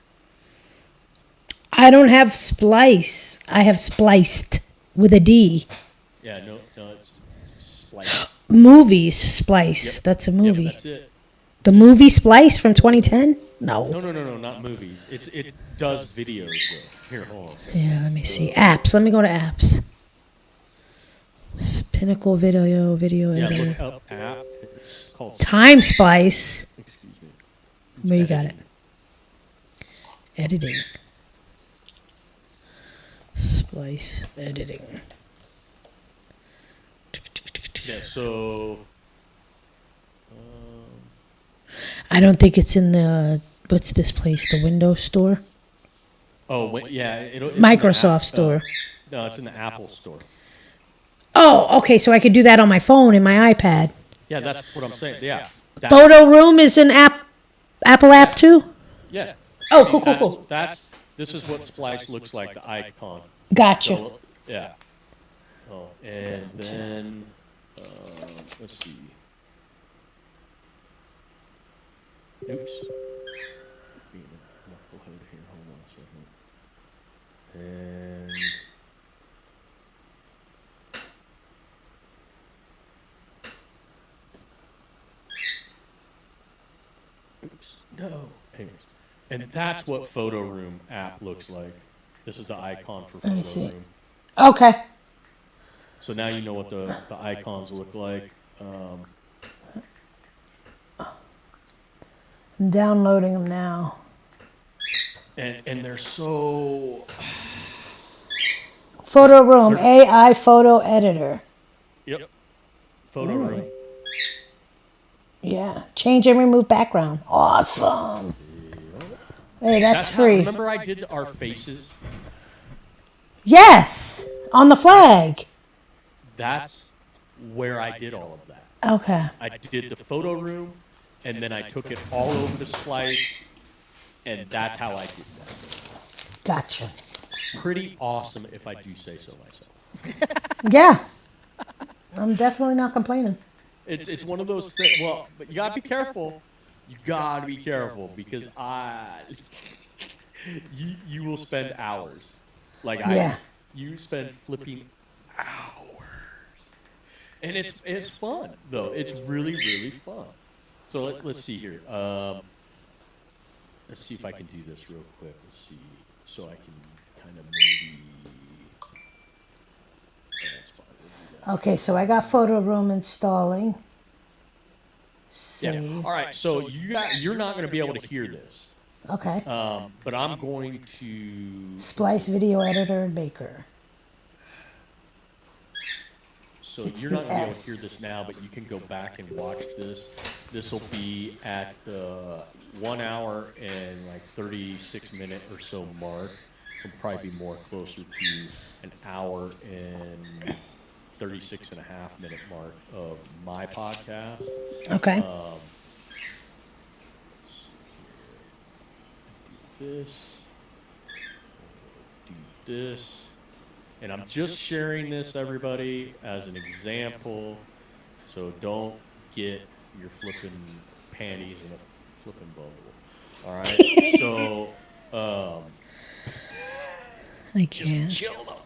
I don't have Splice. I have Spliced with a D. Yeah, no, it's Splice. Movies Splice. Yep. That's a Yep, movie. that's it. The movie Splice from 2010? No. No, not movies. It does videos though. Here, hold on. a second. Yeah, let me see. Apps. Let me go to apps. Pinnacle video Yeah, editor. look up app. It's called. Time Splice. Excuse me. Where you got it? Editing. Splice editing. Yeah, so. I don't think it's in the, what's this place? The Windows Store? Yeah. It's in the Microsoft app- Store. No, it's in the Apple Store. Oh, okay. So I could do that on my phone and my iPad. Yeah, that's what I'm saying. Yeah. Photo Room is an Apple app too? Yeah. Oh, See, cool, cool, cool. This is what Splice looks like, the icon. Gotcha. So, yeah. Oh, and then let's see. Oops. Being a knucklehead here. Hold on a second. And oops. No. Anyways. And that's what Photo Room app looks like. This is the icon for me Photo see. Room. Okay. So now you know what the icons look like. I'm downloading them now. And they're so. Photo Room, AI photo editor. Yep. Photo Room. Yeah. Change and remove background. Awesome. Hey, that's how- free. remember I did our faces? Yes. On the flag. That's where I did all of that. Okay. I did the Photo Room, and then I took it all over to Splice, and that's how I did that. Gotcha. Pretty awesome, if I do say so myself. Yeah. I'm definitely not complaining. It's one of those things. Well, but you gotta be careful. You gotta be careful because you will spend hours, like Yeah. you spend flipping hours, and it's fun though. It's really fun. So let's see here. Let's see if I can do this real quick. Let's see, so I can kind of maybe. That's fine. We'll do that. Okay, so I got photo room installing. Yeah. Save. All right. So you're not going to be able to hear this, Okay. but I'm going to. Splice video editor Baker. So It's you're the not going to be able to S. hear this now, but you can go back and watch this. This will be at the 1 hour and like 36-minute or so mark. It'll probably be more closer to an hour and 36.5-minute mark of my podcast. Okay. Let's see here. Do this. Do this. And I'm just sharing this, everybody, as an example. So don't get your flipping panties in a flipping bubble. All right? So, I just can't. chill the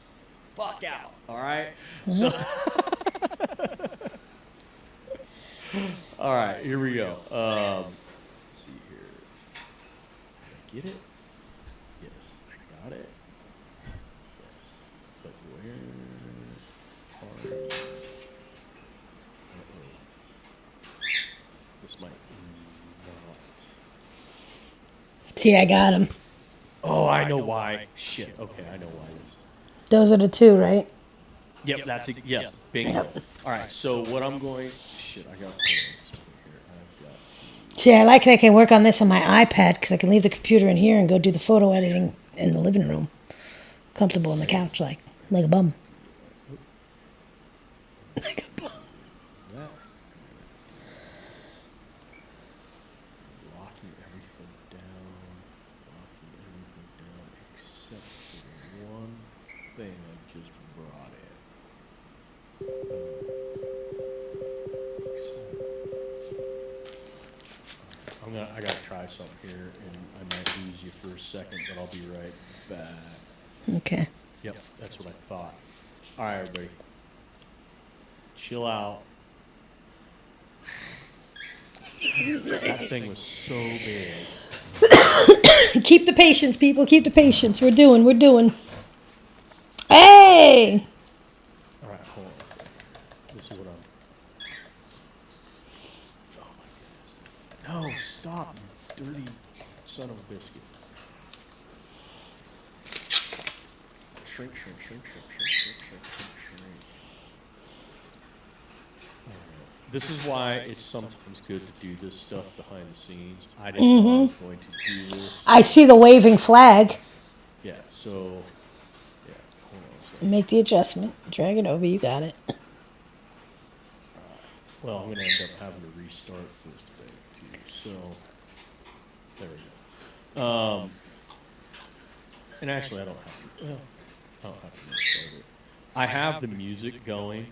fuck out. All right? So, all right, here we go. Let's see here. Did I get it? Yes, I got it. Yes. But where are you? Uh-oh. This might not. See, I got them. Oh, I know why. Shit. Okay, I know why this. Those are the two, right? Yep, that's it. Yes, bingo. All right, so what I'm going. Shit, I got. Hold on a second here. I've got to. See, I like that I can work on this on my iPad because I can leave the computer in here and go do the photo editing in the living room. Comfortable on the couch, like a bum. Like a bum. That. Locking everything down. Locking everything down except for the one thing I just brought in. I gotta try something here, and I might lose you for a second, but I'll be right back. Okay. Yep, that's what I thought. All right, everybody. Chill out. That thing was so big. Keep the patience, people. Keep the patience. We're doing. Hey! All right, hold on. This is what I'm. Oh my goodness! No, stop, you dirty son of a biscuit! Shrink. This is why it's sometimes good to do this stuff behind the scenes. I didn't know I was going to do this. I see the waving flag. Yeah, so, yeah, hold on a second. Make the adjustment. Drag it over. You got it. Well, I'm going to end up having to restart this thing, too. So, there we go. And actually, I don't have to. Well, I don't have to restart it. I have the music going.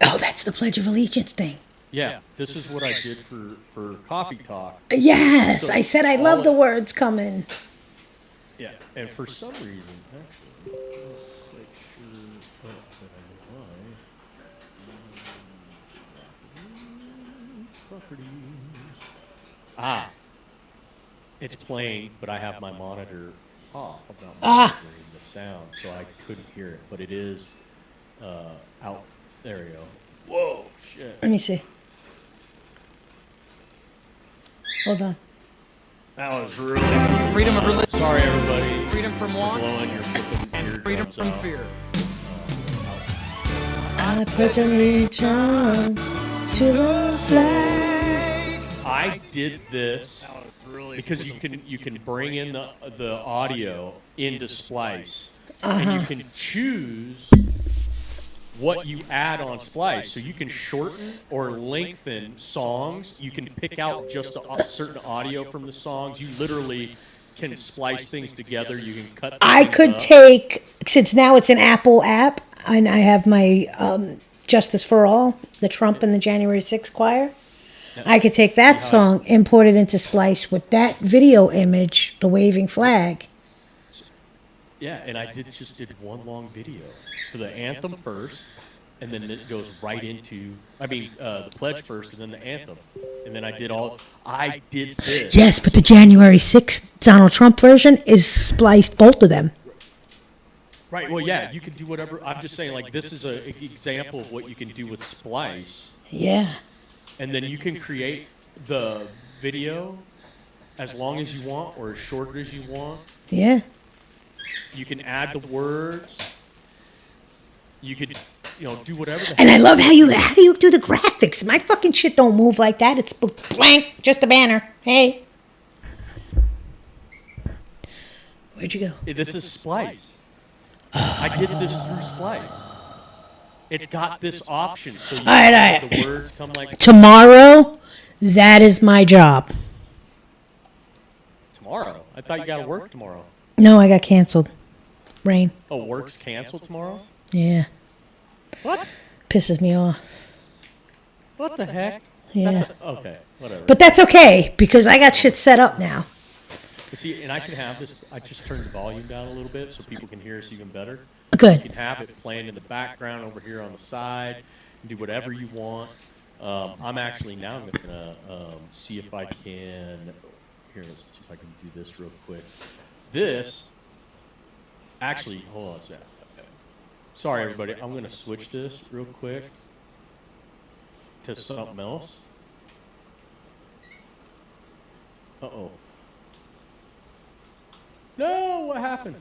Oh, that's the Pledge of Allegiance thing. Yeah, this is what I did for Coffee Talk. Yes, So I said I all love the it- words coming. Yeah, and for some reason, actually, I'm not quite sure that I know why. Properties. Ah, it's playing, but I have my monitor off. I'm not monitoring the sound, so I couldn't hear it. But it is out. There we go. Whoa, shit. Let me see. Hold on. That was really. Freedom of religion. Sorry, everybody. Freedom from for want. blowing your flipping Freedom eardrums from out. fear. I pledge allegiance to the flag. I did this because you can bring in the audio into Splice, and you can choose what you add on Splice. So you can shorten or lengthen songs. You can pick out just a certain audio from the songs. You literally can splice things together. You can cut I things could up. take, since now it's an Apple app, and I have my Justice for All, the Trump and the January 6th choir. I could take that song, import it into Splice with that video image, the waving flag. Yeah, and I just did one long video for the anthem first, and then it goes right into, the pledge first, and then the anthem. And then I did this. Yes, but the January 6th Donald Trump version is spliced both of them. Right, well, yeah, you can do whatever. I'm just saying, like, this is an example of what you can do with Splice. Yeah. And then you can create the video as long as you want or as short as you want. Yeah. You can add the words. You could, do whatever. And I love how do you do the graphics? My fucking shit don't move like that. It's blank, just a banner. Hey. Where'd you go? This is Splice. I did this through Splice. It's got this option, so you All right. the words come like Tomorrow, that is my job. tomorrow. I thought you got to work tomorrow. No, I got canceled. Rain. Oh, work's canceled tomorrow? Yeah. What? Pisses me off. What the heck? Yeah. Okay, whatever. But that's okay, because I got shit set up now. See, and I can have this. I just turned the volume down a little bit so people can hear us even better. You Good. can have it playing in the background over here on the side. Do whatever you want. I'm actually now going to see if I can. Here, let's see if I can do this real quick. This. Actually, hold on a second. Sorry, everybody. I'm going to switch this real quick to something else. Uh-oh. No, what happened?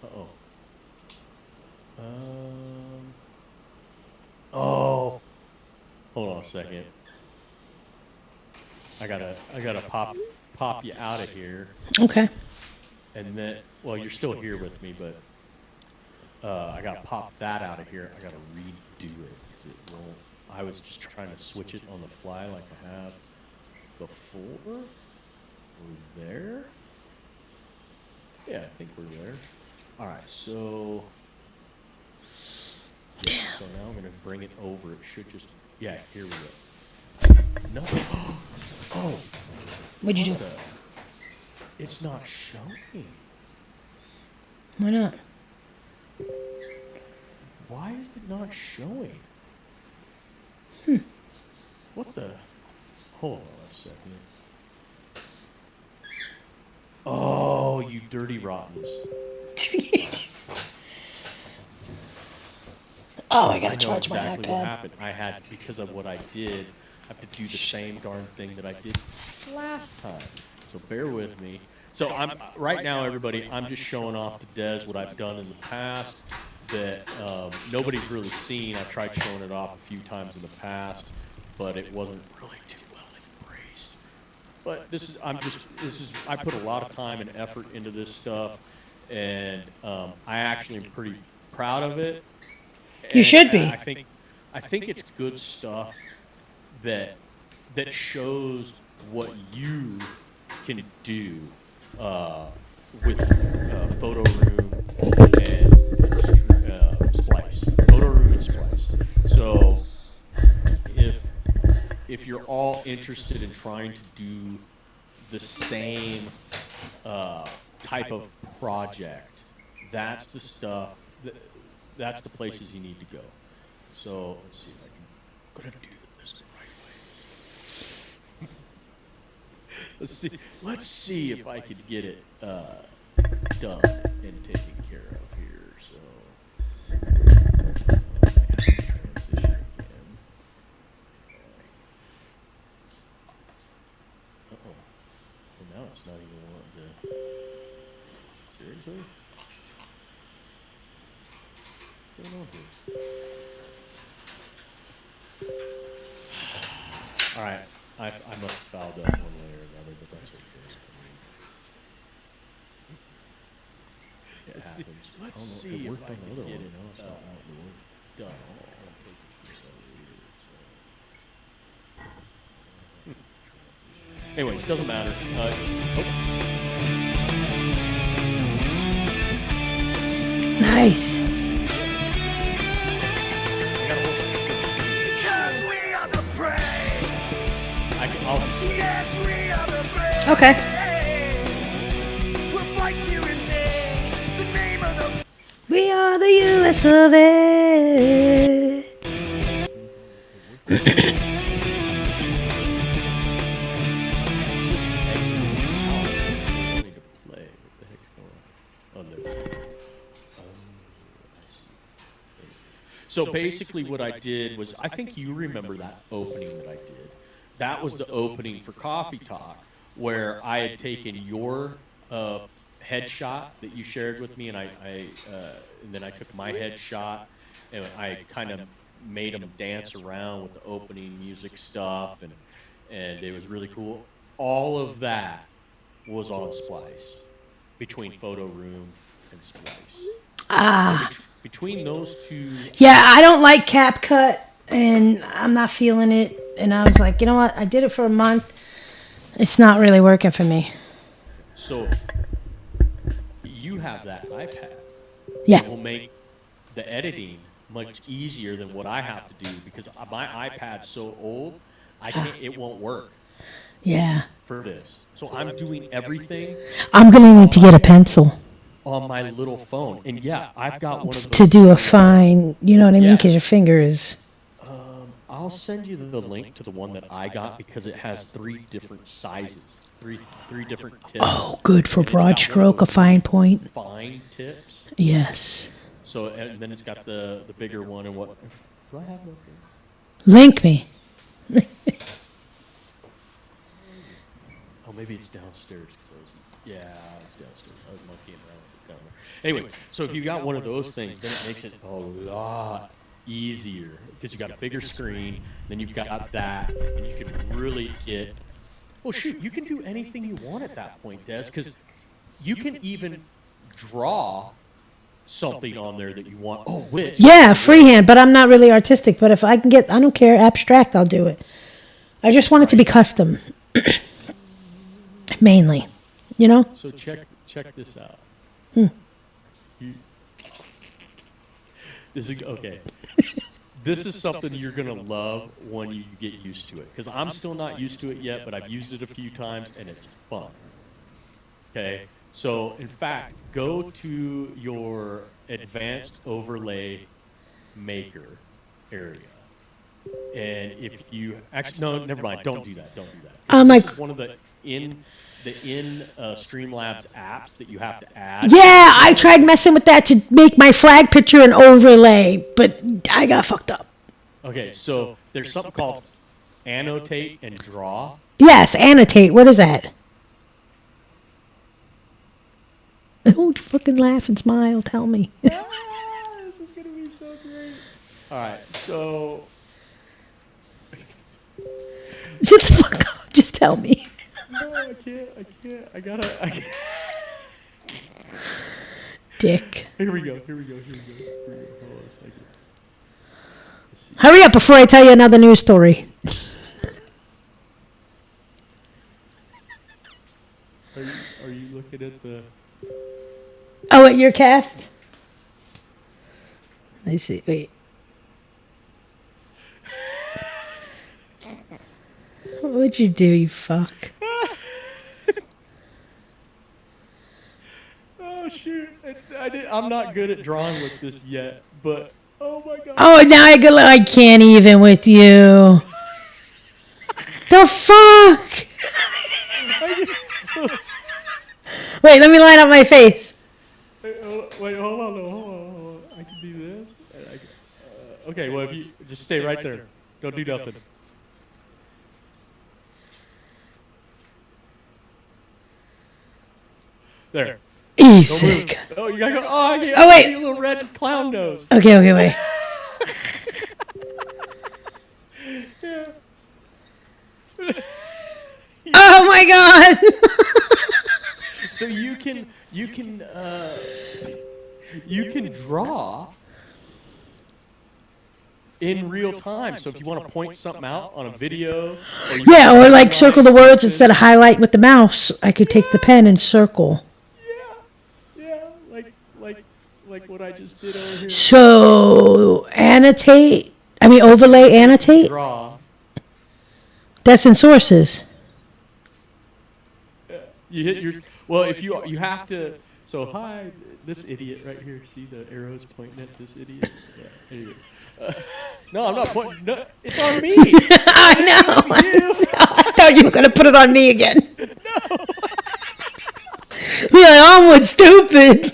Uh-oh. Oh. Hold on a second. I gotta pop you out of here. Okay. And then, well, you're still here with me, but I gotta pop that out of here. I gotta redo it because it won't. I was just trying to switch it on the fly like I have before. We're there. Yeah, I think we're there. All right, so. Yeah, so now I'm gonna bring it over. It should just. Yeah, here we go. No. Oh. What'd you do? It's not showing. Why not? Why is it not showing? What the? Hold on a second. Oh, you dirty rottens. Oh, I I gotta know charge exactly my what iPad. happened. I had, because of what I did, I have to do the same darn thing that I did last time. So bear with me. So I'm right now, everybody, I'm just showing off to Des what I've done in the past that nobody's really seen. I've tried showing it off a few times in the past, but it wasn't really too well embraced. But I put a lot of time and effort into this stuff, and I actually am pretty proud of it. You should be. I think it's good stuff that shows what you can do with Photo Room and Splice. Photo Room and Splice. So if you're all interested in trying to do the same type of project, that's the stuff. That's the places you need to go. So let's see if I can do this the right way. Let's see if I could get it done and taken care of here. So I have to transition again. Uh-oh. And now it's not even wanting to. Seriously? What's going on here? All right, I must have fouled up one way or another, but that's okay. Let's see if I can get it done. Anyways, doesn't matter. Nice. Okay. We are the U.S. of A. So basically what I did was, I think you remember that opening that I did. That was the opening for Coffee Talk, where I had taken your headshot that you shared with me, and and then I took my headshot, and I kind of made them dance around with the opening music stuff, and it was really cool. All of that was on Splice, between Photo Room and Splice. Between those two. Yeah, I don't like CapCut, and I'm not feeling it. And I was like, you know what? I did it for a month. It's not really working for me. So you have that iPad. Yeah. It will make the editing much easier than what I have to do, because my iPad's so old, I can't. It won't work. Yeah. For this, so I'm doing everything. I'm gonna need to get a pencil on my little phone, and yeah, I've got one of those to do a fine. You know what I mean? Because your finger is. I'll send you the link to the one that I got, because it has 3 different sizes, three different tips. Oh, good for broad stroke, a fine point. Fine tips. Yes. So, and then it's got the bigger one, and what? Do I have that? Link me. Oh, maybe it's downstairs. Yeah, it's downstairs. I was monkeying around with the camera. Anyway, so if you got one of those things, then it makes it a lot easier, because you got a bigger screen, then you've got that, and you can really get. Well, shoot, you can do anything you want at that point, Des, because you can even draw something on there that you want. Oh, which? Yeah, freehand, but I'm not really artistic. But if I can get, I don't care, abstract, I'll do it. I just want it to be custom. Mainly, you know. So check this out. This is okay. This is something you're gonna love when you get used to it, because I'm still not used to it yet, but I've used it a few times and it's fun. Okay, so in fact, go to your advanced overlay maker area. And if you actually, no, never mind. Don't do that. Don't do that. This is one of the Streamlabs apps that you have to add. Yeah, I tried messing with that to make my flag picture an overlay, but I got fucked up. Okay, so there's something called annotate and draw. Yes, annotate. What is that? Oh, fucking laugh and smile. Tell me. This is gonna be so great. All right, so. Sit the fuck up. Just tell me. No, I can't. I gotta. Dick. Here we go. Hold on a second. Hurry up before I tell you another news story. Are you looking at the? Oh, at your cast? I see. Wait. What'd you do, you fuck? Oh shoot! I'm not good at drawing with this yet, but oh my god! Oh, now I can't even with you. The fuck? Wait, let me line up my face. Wait, hold on. I can do this. Okay, well, if you just stay right there, don't do nothing. There. Easy. Oh, you gotta go. Oh, wait. You little red clown nose. Okay, wait. Yeah. Oh my god. So you can you can draw in real time. So if you want to point something out on a video, or Yeah, or like circle the words instead of highlight with the mouse. I could take the pen and circle. yeah, like what I just did over here. So overlay, annotate. Draw. That's in sources. You hit your if you have to. So hi, this idiot right here. See the arrows pointing at this idiot? Yeah, there he is. No, I'm not pointing. No, it's on me. I know. I thought you were gonna put it on me again. No. Be like, onward, stupid.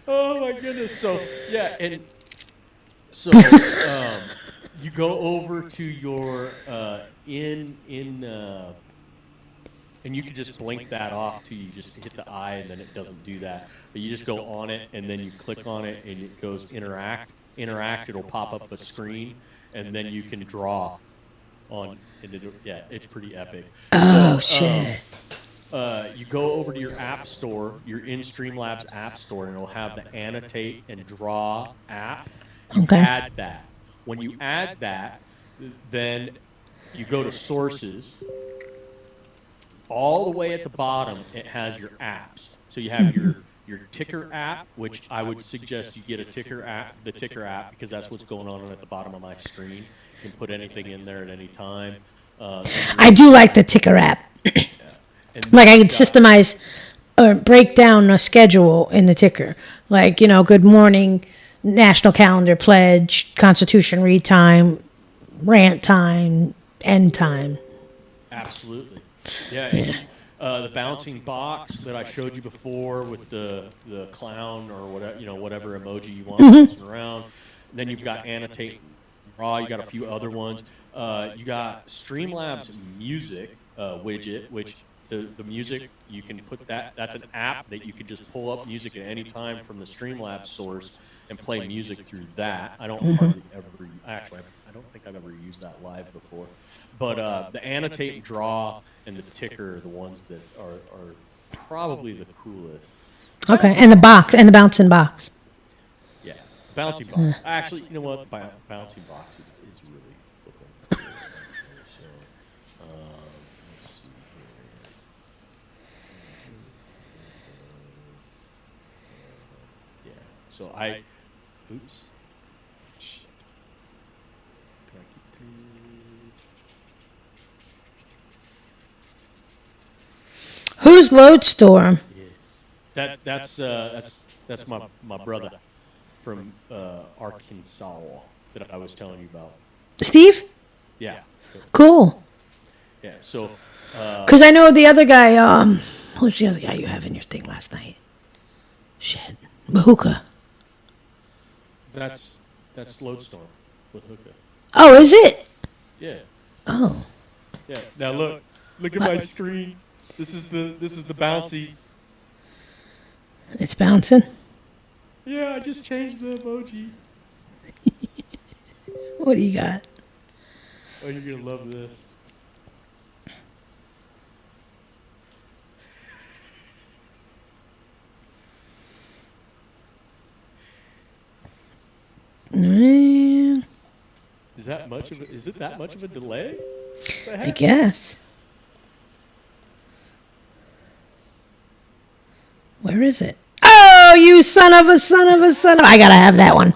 Oh my goodness. So yeah, and so you go over to your and you can just blink that off till you just hit the eye, and then it doesn't do that. But you just go on it, and then you click on it, and it goes interact. It'll pop up a screen, and then you can draw on. Yeah, it's pretty epic. Oh, shit. You go over to your app store, your in Streamlabs app store, and it'll have the annotate and draw app. You Okay. add that. When you add that, then you go to sources. All the way at the bottom, it has your apps. So you have your ticker app, which I would suggest you get the ticker app, because that's what's going on at the bottom of my screen. You can put anything in there at any time. I do like the ticker app. Like I could systemize or break down a schedule in the ticker. Like, good morning, national calendar pledge, Constitution read time, rant time, end time. Absolutely. Yeah. And the bouncing box that I showed you before with the clown or whatever emoji you want bouncing around. Then you've got annotate, draw. You got a few other ones. You got Streamlabs music widget, which the music you can put that's an app that you can just pull up music at any time from the Streamlabs source and play music through that. I don't hardly ever actually. I don't think I've ever used that live before. But the annotate and draw and the ticker are the ones that are probably the coolest. Okay, and the bouncing box. Yeah, bouncing box. Actually, you know what? Bouncing box is really flipping cool. So, let's see here. Yeah. So oops. Shit. Can I keep Who's Lodestorm? That's my brother from Arkansas that I was telling you about. Steve? Yeah. Cool. Yeah. So. Because I know the other guy. Who's the other guy you have in your thing last night? Shit, Mahuka. That's Lodestorm with Hookah. Oh, is it? Yeah. Oh. Yeah. Now look at my screen. This is the bouncy. It's bouncing. Yeah, I just changed the emoji. What do you got? Oh, you're gonna love this. Man, Is it that much of a delay? I guess. Where is it? Oh, you son of a. I gotta have that one.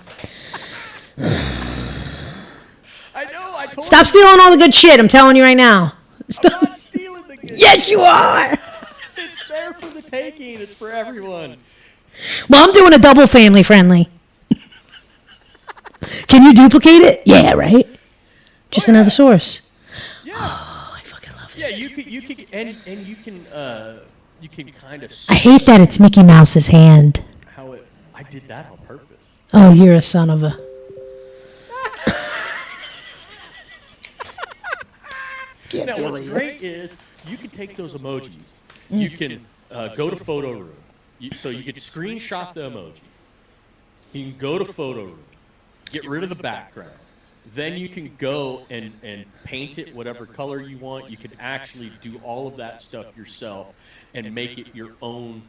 I know. I told Stop stealing all the good shit. I'm telling you right now. I'm not stealing the good. Yes, you are. It's there for the taking. It's for everyone. Well, I'm doing a double family friendly. Can you duplicate it? Yeah, right? Just another source. Yeah. Oh, I fucking love it. Yeah, you can, and you can kind of. I hate that it's Mickey Mouse's hand. I did that on purpose. Oh, you're a son of a. Now, what's great is you can take those emojis. You can go to Photo Room. So you could screenshot the emoji. You can go to Photo Room, get rid of the background. Then you can go and paint it whatever color you want. You can actually do all of that stuff yourself and make it your own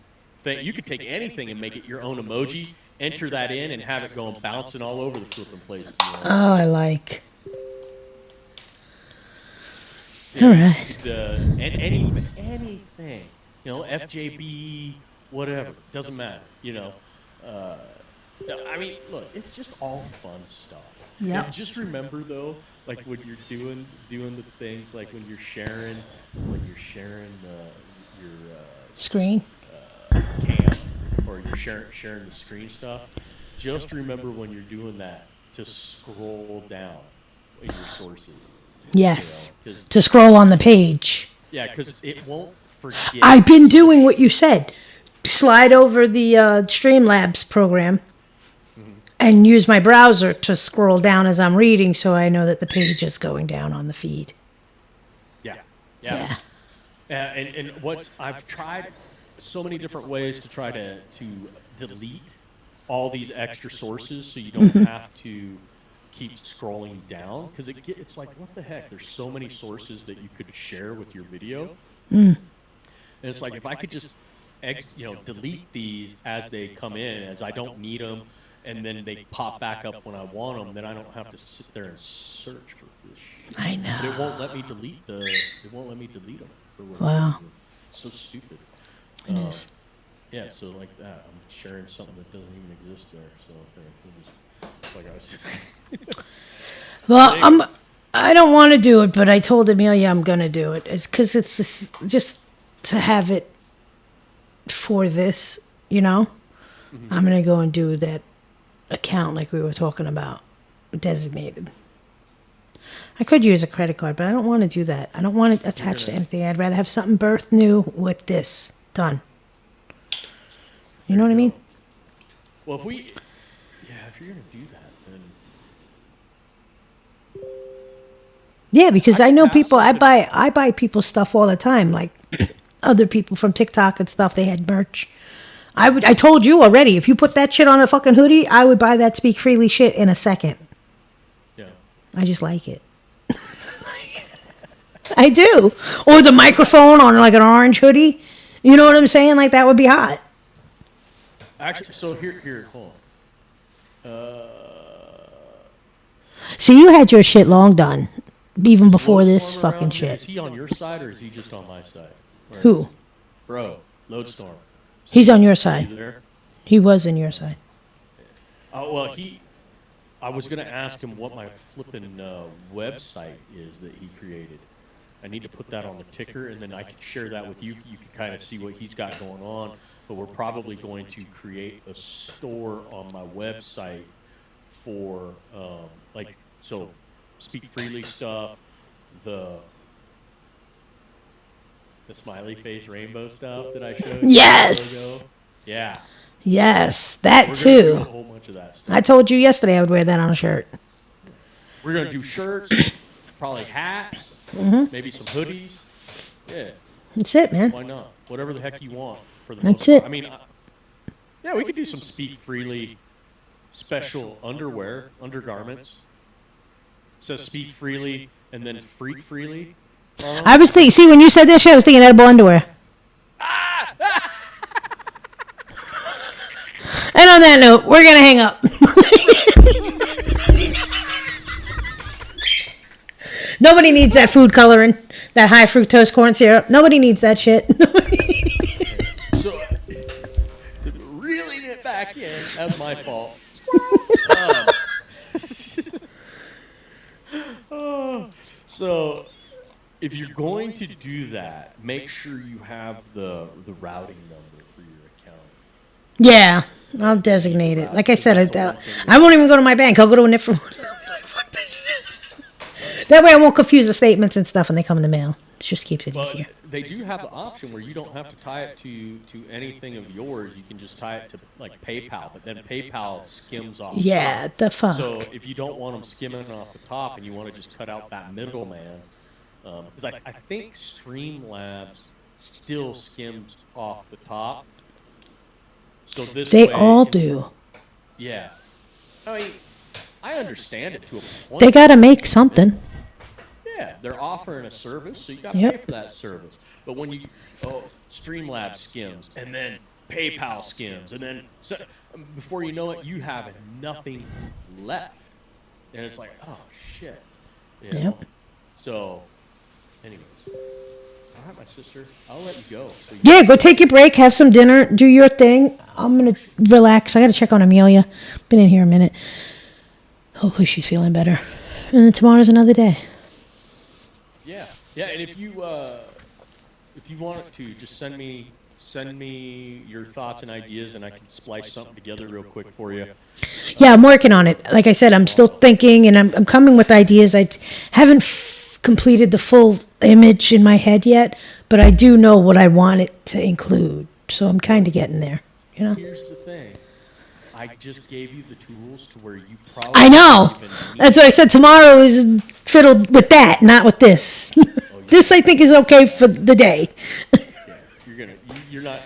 thing. You could take anything and make it your own emoji, enter that in, and have it going bouncing all over the flipping place. Oh, I like. All right. And anything, FJB, whatever, doesn't matter. I mean, look, it's just all fun stuff. Yeah. Just remember though, like when you're doing the things, like when you're sharing your Screen. cam, or you're sharing the screen stuff. Just remember when you're doing that to scroll down in your sources. Yes. 'Cause- To scroll on the page. yeah, because it won't forget. I've been doing what you said. Slide over the Streamlabs program and use my browser to scroll down as I'm reading, so I know that the page is going down on the feed. Yeah. And what I've tried so many different ways to try to delete all these extra sources, so you don't have to keep scrolling down, because it's like, what the heck? There's so many sources that you could share with your video, and it's like, if I could just delete these as they come in, as I don't need them, and then they pop back up when I want them, then I don't have to sit there and search for this shit. I know. But it won't let me delete them for whatever Wow. reason. It's so stupid. It is. Yeah, so like that, I'm sharing something that doesn't even exist there. So we'll just, like I was. Well, I don't want to do it, but I told Amelia I'm going to do it. It's because it's this, just to have it for this, I'm going to go and do that account like we were talking about, designated. I could use a credit card, but I don't want to do that. I don't want it attached to anything. I'd rather have something birth new with this done. You know what I mean? Well, if you're gonna do that, then Yeah, because I know people. I buy people's stuff all the time, like other people from TikTok and stuff. They had merch. I told you already. If you put that shit on a fucking hoodie, I would buy that Speak Freely shit in a second. yeah. I just like it. I do. Or the microphone on like an orange hoodie. You know what I'm saying? Like that would be hot. Actually, so here, hold on. See, you had your shit long done, even before Lodestorm this around fucking here? shit. Is he on your side or is he just on my side? Or Who? Bro, Lodestorm. He's on your You side. there? He was on your side. Oh well, I was gonna ask him what my flippin' website is that he created. I need to put that on the ticker, and then I can share that with you. You can kind of see what he's got going on. But we're probably going to create a store on my website for Speak Freely stuff, the smiley face rainbow stuff that I showed you. Yes! A while ago. Yeah. Yes, that We're gonna do a too. whole bunch of that stuff. I told you yesterday I would wear that on a shirt. We're gonna do shirts, probably hats, maybe some hoodies. Yeah, That's it, man. why not? Whatever the heck you want for the That's most part. it. I mean, yeah, we could do some Speak Freely special underwear, undergarments. Says Speak Freely and then Freak Freely. I was thinking, see, when you said that shit, I was thinking edible underwear. And on that note, we're going to hang up. Nobody needs that food coloring, that high fructose corn syrup. Nobody needs that shit. So, reeling it back in. That's my fault. So, if you're going to do that, make sure you have the routing number for your account. Yeah, I'll designate it. Like I said, I won't even go to my bank. I'll go to a different one. Fuck this shit. That way I won't confuse the statements and stuff when they come in the mail. It just keeps it easier. But they do have the option where you don't have to tie it to anything of yours. You can just tie it to like PayPal, but then PayPal skims off. Yeah, the fuck. So if you don't want them skimming off the top and you want to just cut out that middleman, because I think Streamlabs still skims off the top. So this They way, all do. Yeah. I mean, I understand it to a point. They got to make something. Yeah, they're offering a service, so you got to Yep. pay for that service. But when Streamlabs skims, and then PayPal skims, and then before you know it, you have nothing left, and it's like, oh shit, you know? Yep. So, anyways, all right, my sister, I'll let you go. So Yeah, go take your break, have some dinner, do your thing. I'm gonna relax. I gotta check on Amelia. Been in here a minute. Hopefully she's feeling better. And then tomorrow's another day. yeah, and if you want to, just send me your thoughts and ideas, and I can splice something together real quick for you. Yeah, I'm working on it. Like I said, I'm still thinking, and I'm coming with ideas. I haven't completed the full image in my head yet, but I do know what I want it to include. So I'm kind of getting there, you know? Here's the thing. I just gave you the tools to where you probably I know. don't even need That's what I said. Tomorrow is fiddled with that, not with this. This, I think, is okay for the day. You're gonna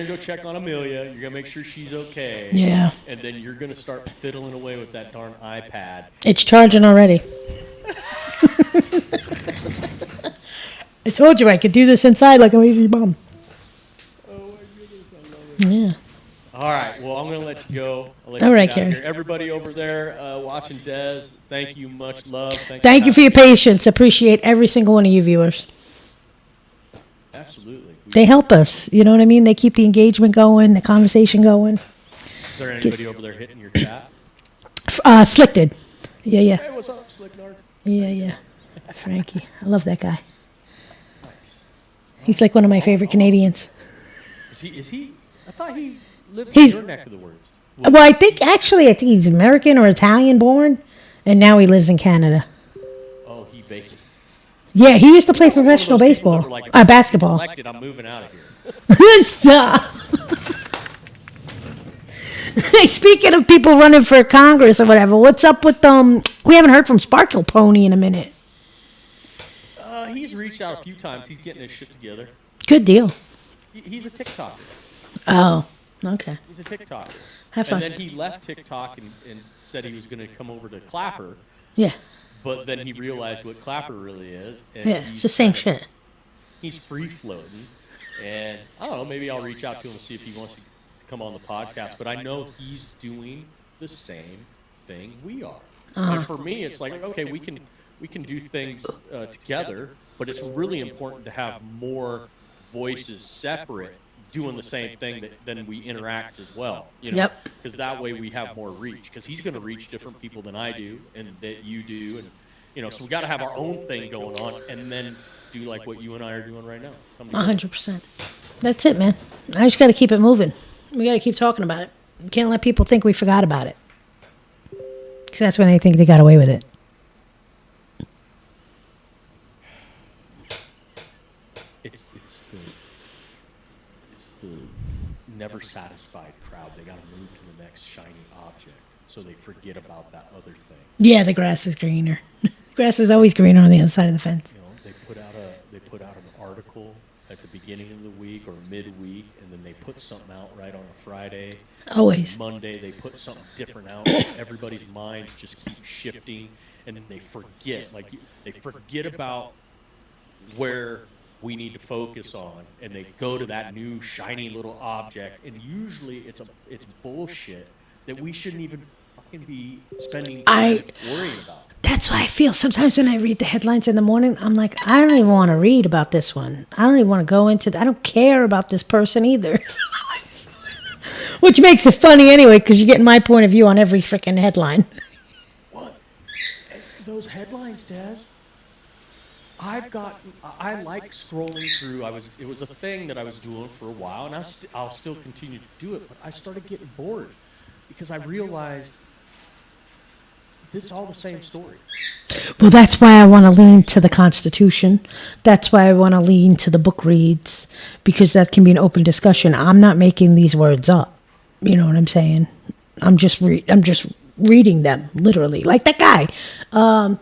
go check on Amelia. You're gonna make sure she's okay. Yeah. And then you're gonna start fiddling away with that darn iPad. It's charging already. I told you I could do this inside like a lazy bum. Oh my goodness, I love it. Yeah. All right, well, I'm going to let you go. I'll let All you right, get out of Carrie. here. Everybody over there watching Des, thank you. Much love. Thank you for your patience. Appreciate every single one of you viewers. Absolutely. They help us. You know what I mean? They keep the engagement going, the conversation going. Is there anybody over there hitting your chat? Slick did. Yeah. Hey, what's up, Slicknard? Yeah. Frankie. I love that guy. He's like one of my favorite Canadians. Is he? I thought he lived He's- in your neck of the woods. Well, I think he's American or Italian born, and now he lives in Canada. Oh, he vacant. Yeah, he used to play One of professional those people that baseball, were like, if he's basketball. elected, I'm moving out of here. Stop. Hey, speaking of people running for Congress or whatever, what's up with we haven't heard from Sparkle Pony in a minute. He's reached out a few times. He's getting his shit together. Good deal. He's a TikToker. Oh, okay. He's a TikToker. Have fun. And then he left TikTok and said he was going to come over to Clapper, Yeah. but then he realized what Clapper really is. And Yeah, it's the same shit. He's free floating, and I don't know. Maybe I'll reach out to him and see if he wants to come on the podcast. But I know he's doing the same thing we are. And for me, it's like, okay, we can do things together, but it's really important to have more voices separate doing the same thing then we interact as well. You know? Yep. Because that way we have more reach. Because he's going to reach different people than I do, and that you do, and so we got to have our own thing going on, and then do like what you and I are doing right now. 100%. That's it, man. I just got to keep it moving. We got to keep talking about it. You can't let people think we forgot about it. Because that's when they think they got away with it. It's the never satisfied crowd. They got to move to the next shiny object, so they forget about that other thing. Yeah, the grass is greener. Grass is always greener on the other side of the fence. You know, they put out an article at the beginning of the week or midweek, and then they put something out right on a Friday. Always. Monday they put something different out. Everybody's minds just keep shifting, and then they forget. They forget about where we need to focus on, and they go to that new shiny little object. And usually it's bullshit that we shouldn't even fucking be spending time worrying about. That's why I feel sometimes when I read the headlines in the morning, I'm like, I don't even want to read about this one. I don't even want to go into I don't care about this person either. Which makes it funny anyway, because you're getting my point of view on every freaking headline. What? Those headlines, Des. I like scrolling through. It was a thing that I was doing for a while, and I'll still continue to do it. But I started getting bored because I realized this is all the same story. Well, that's why I want to lean to the Constitution. That's why I want to lean to the book reads, because that can be an open discussion. I'm not making these words up. You know what I'm saying? I'm just reading them literally, like that guy.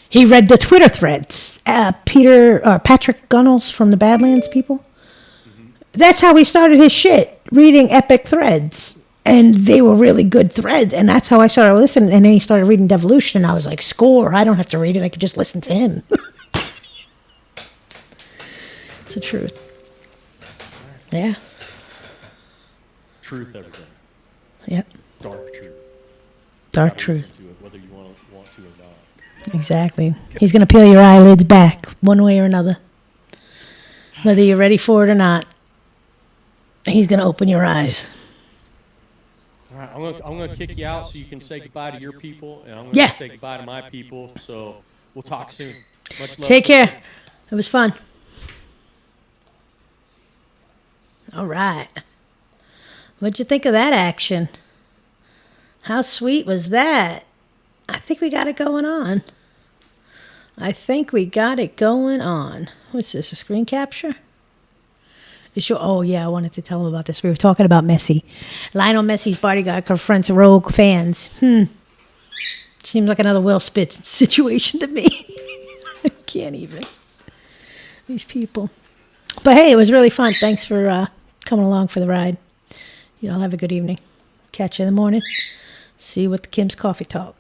He read the Twitter threads. Patrick Gunnels from the Badlands people. Mm-hmm. That's how he started his shit, reading epic threads. And they were really good threads. And that's how I started listening. And then he started reading Devolution. And I was like, score. I don't have to read it. I could just listen to him. It's the truth. Yeah. Truth, everything. Yep. Dark truth. Dark Gotta truth. listen to it, whether you want to or not. Exactly. He's going to peel your eyelids back one way or another. Whether you're ready for it or not, he's going to open your eyes. All right, I'm gonna kick you out so you can say goodbye to your people, and I'm gonna Yeah. say goodbye to my people. So we'll talk soon. Much love. Take care. It was fun. All right. What'd you think of that action? How sweet was that? I think we got it going on. What's this, a screen capture? Oh, yeah, I wanted to tell him about this. We were talking about Messi. Lionel Messi's bodyguard confronts rogue fans. Seems like another Will Spitz situation to me. I can't even. These people. But hey, it was really fun. Thanks for coming along for the ride. You all have a good evening. Catch you in the morning. See you with the Kim's Coffee Talk.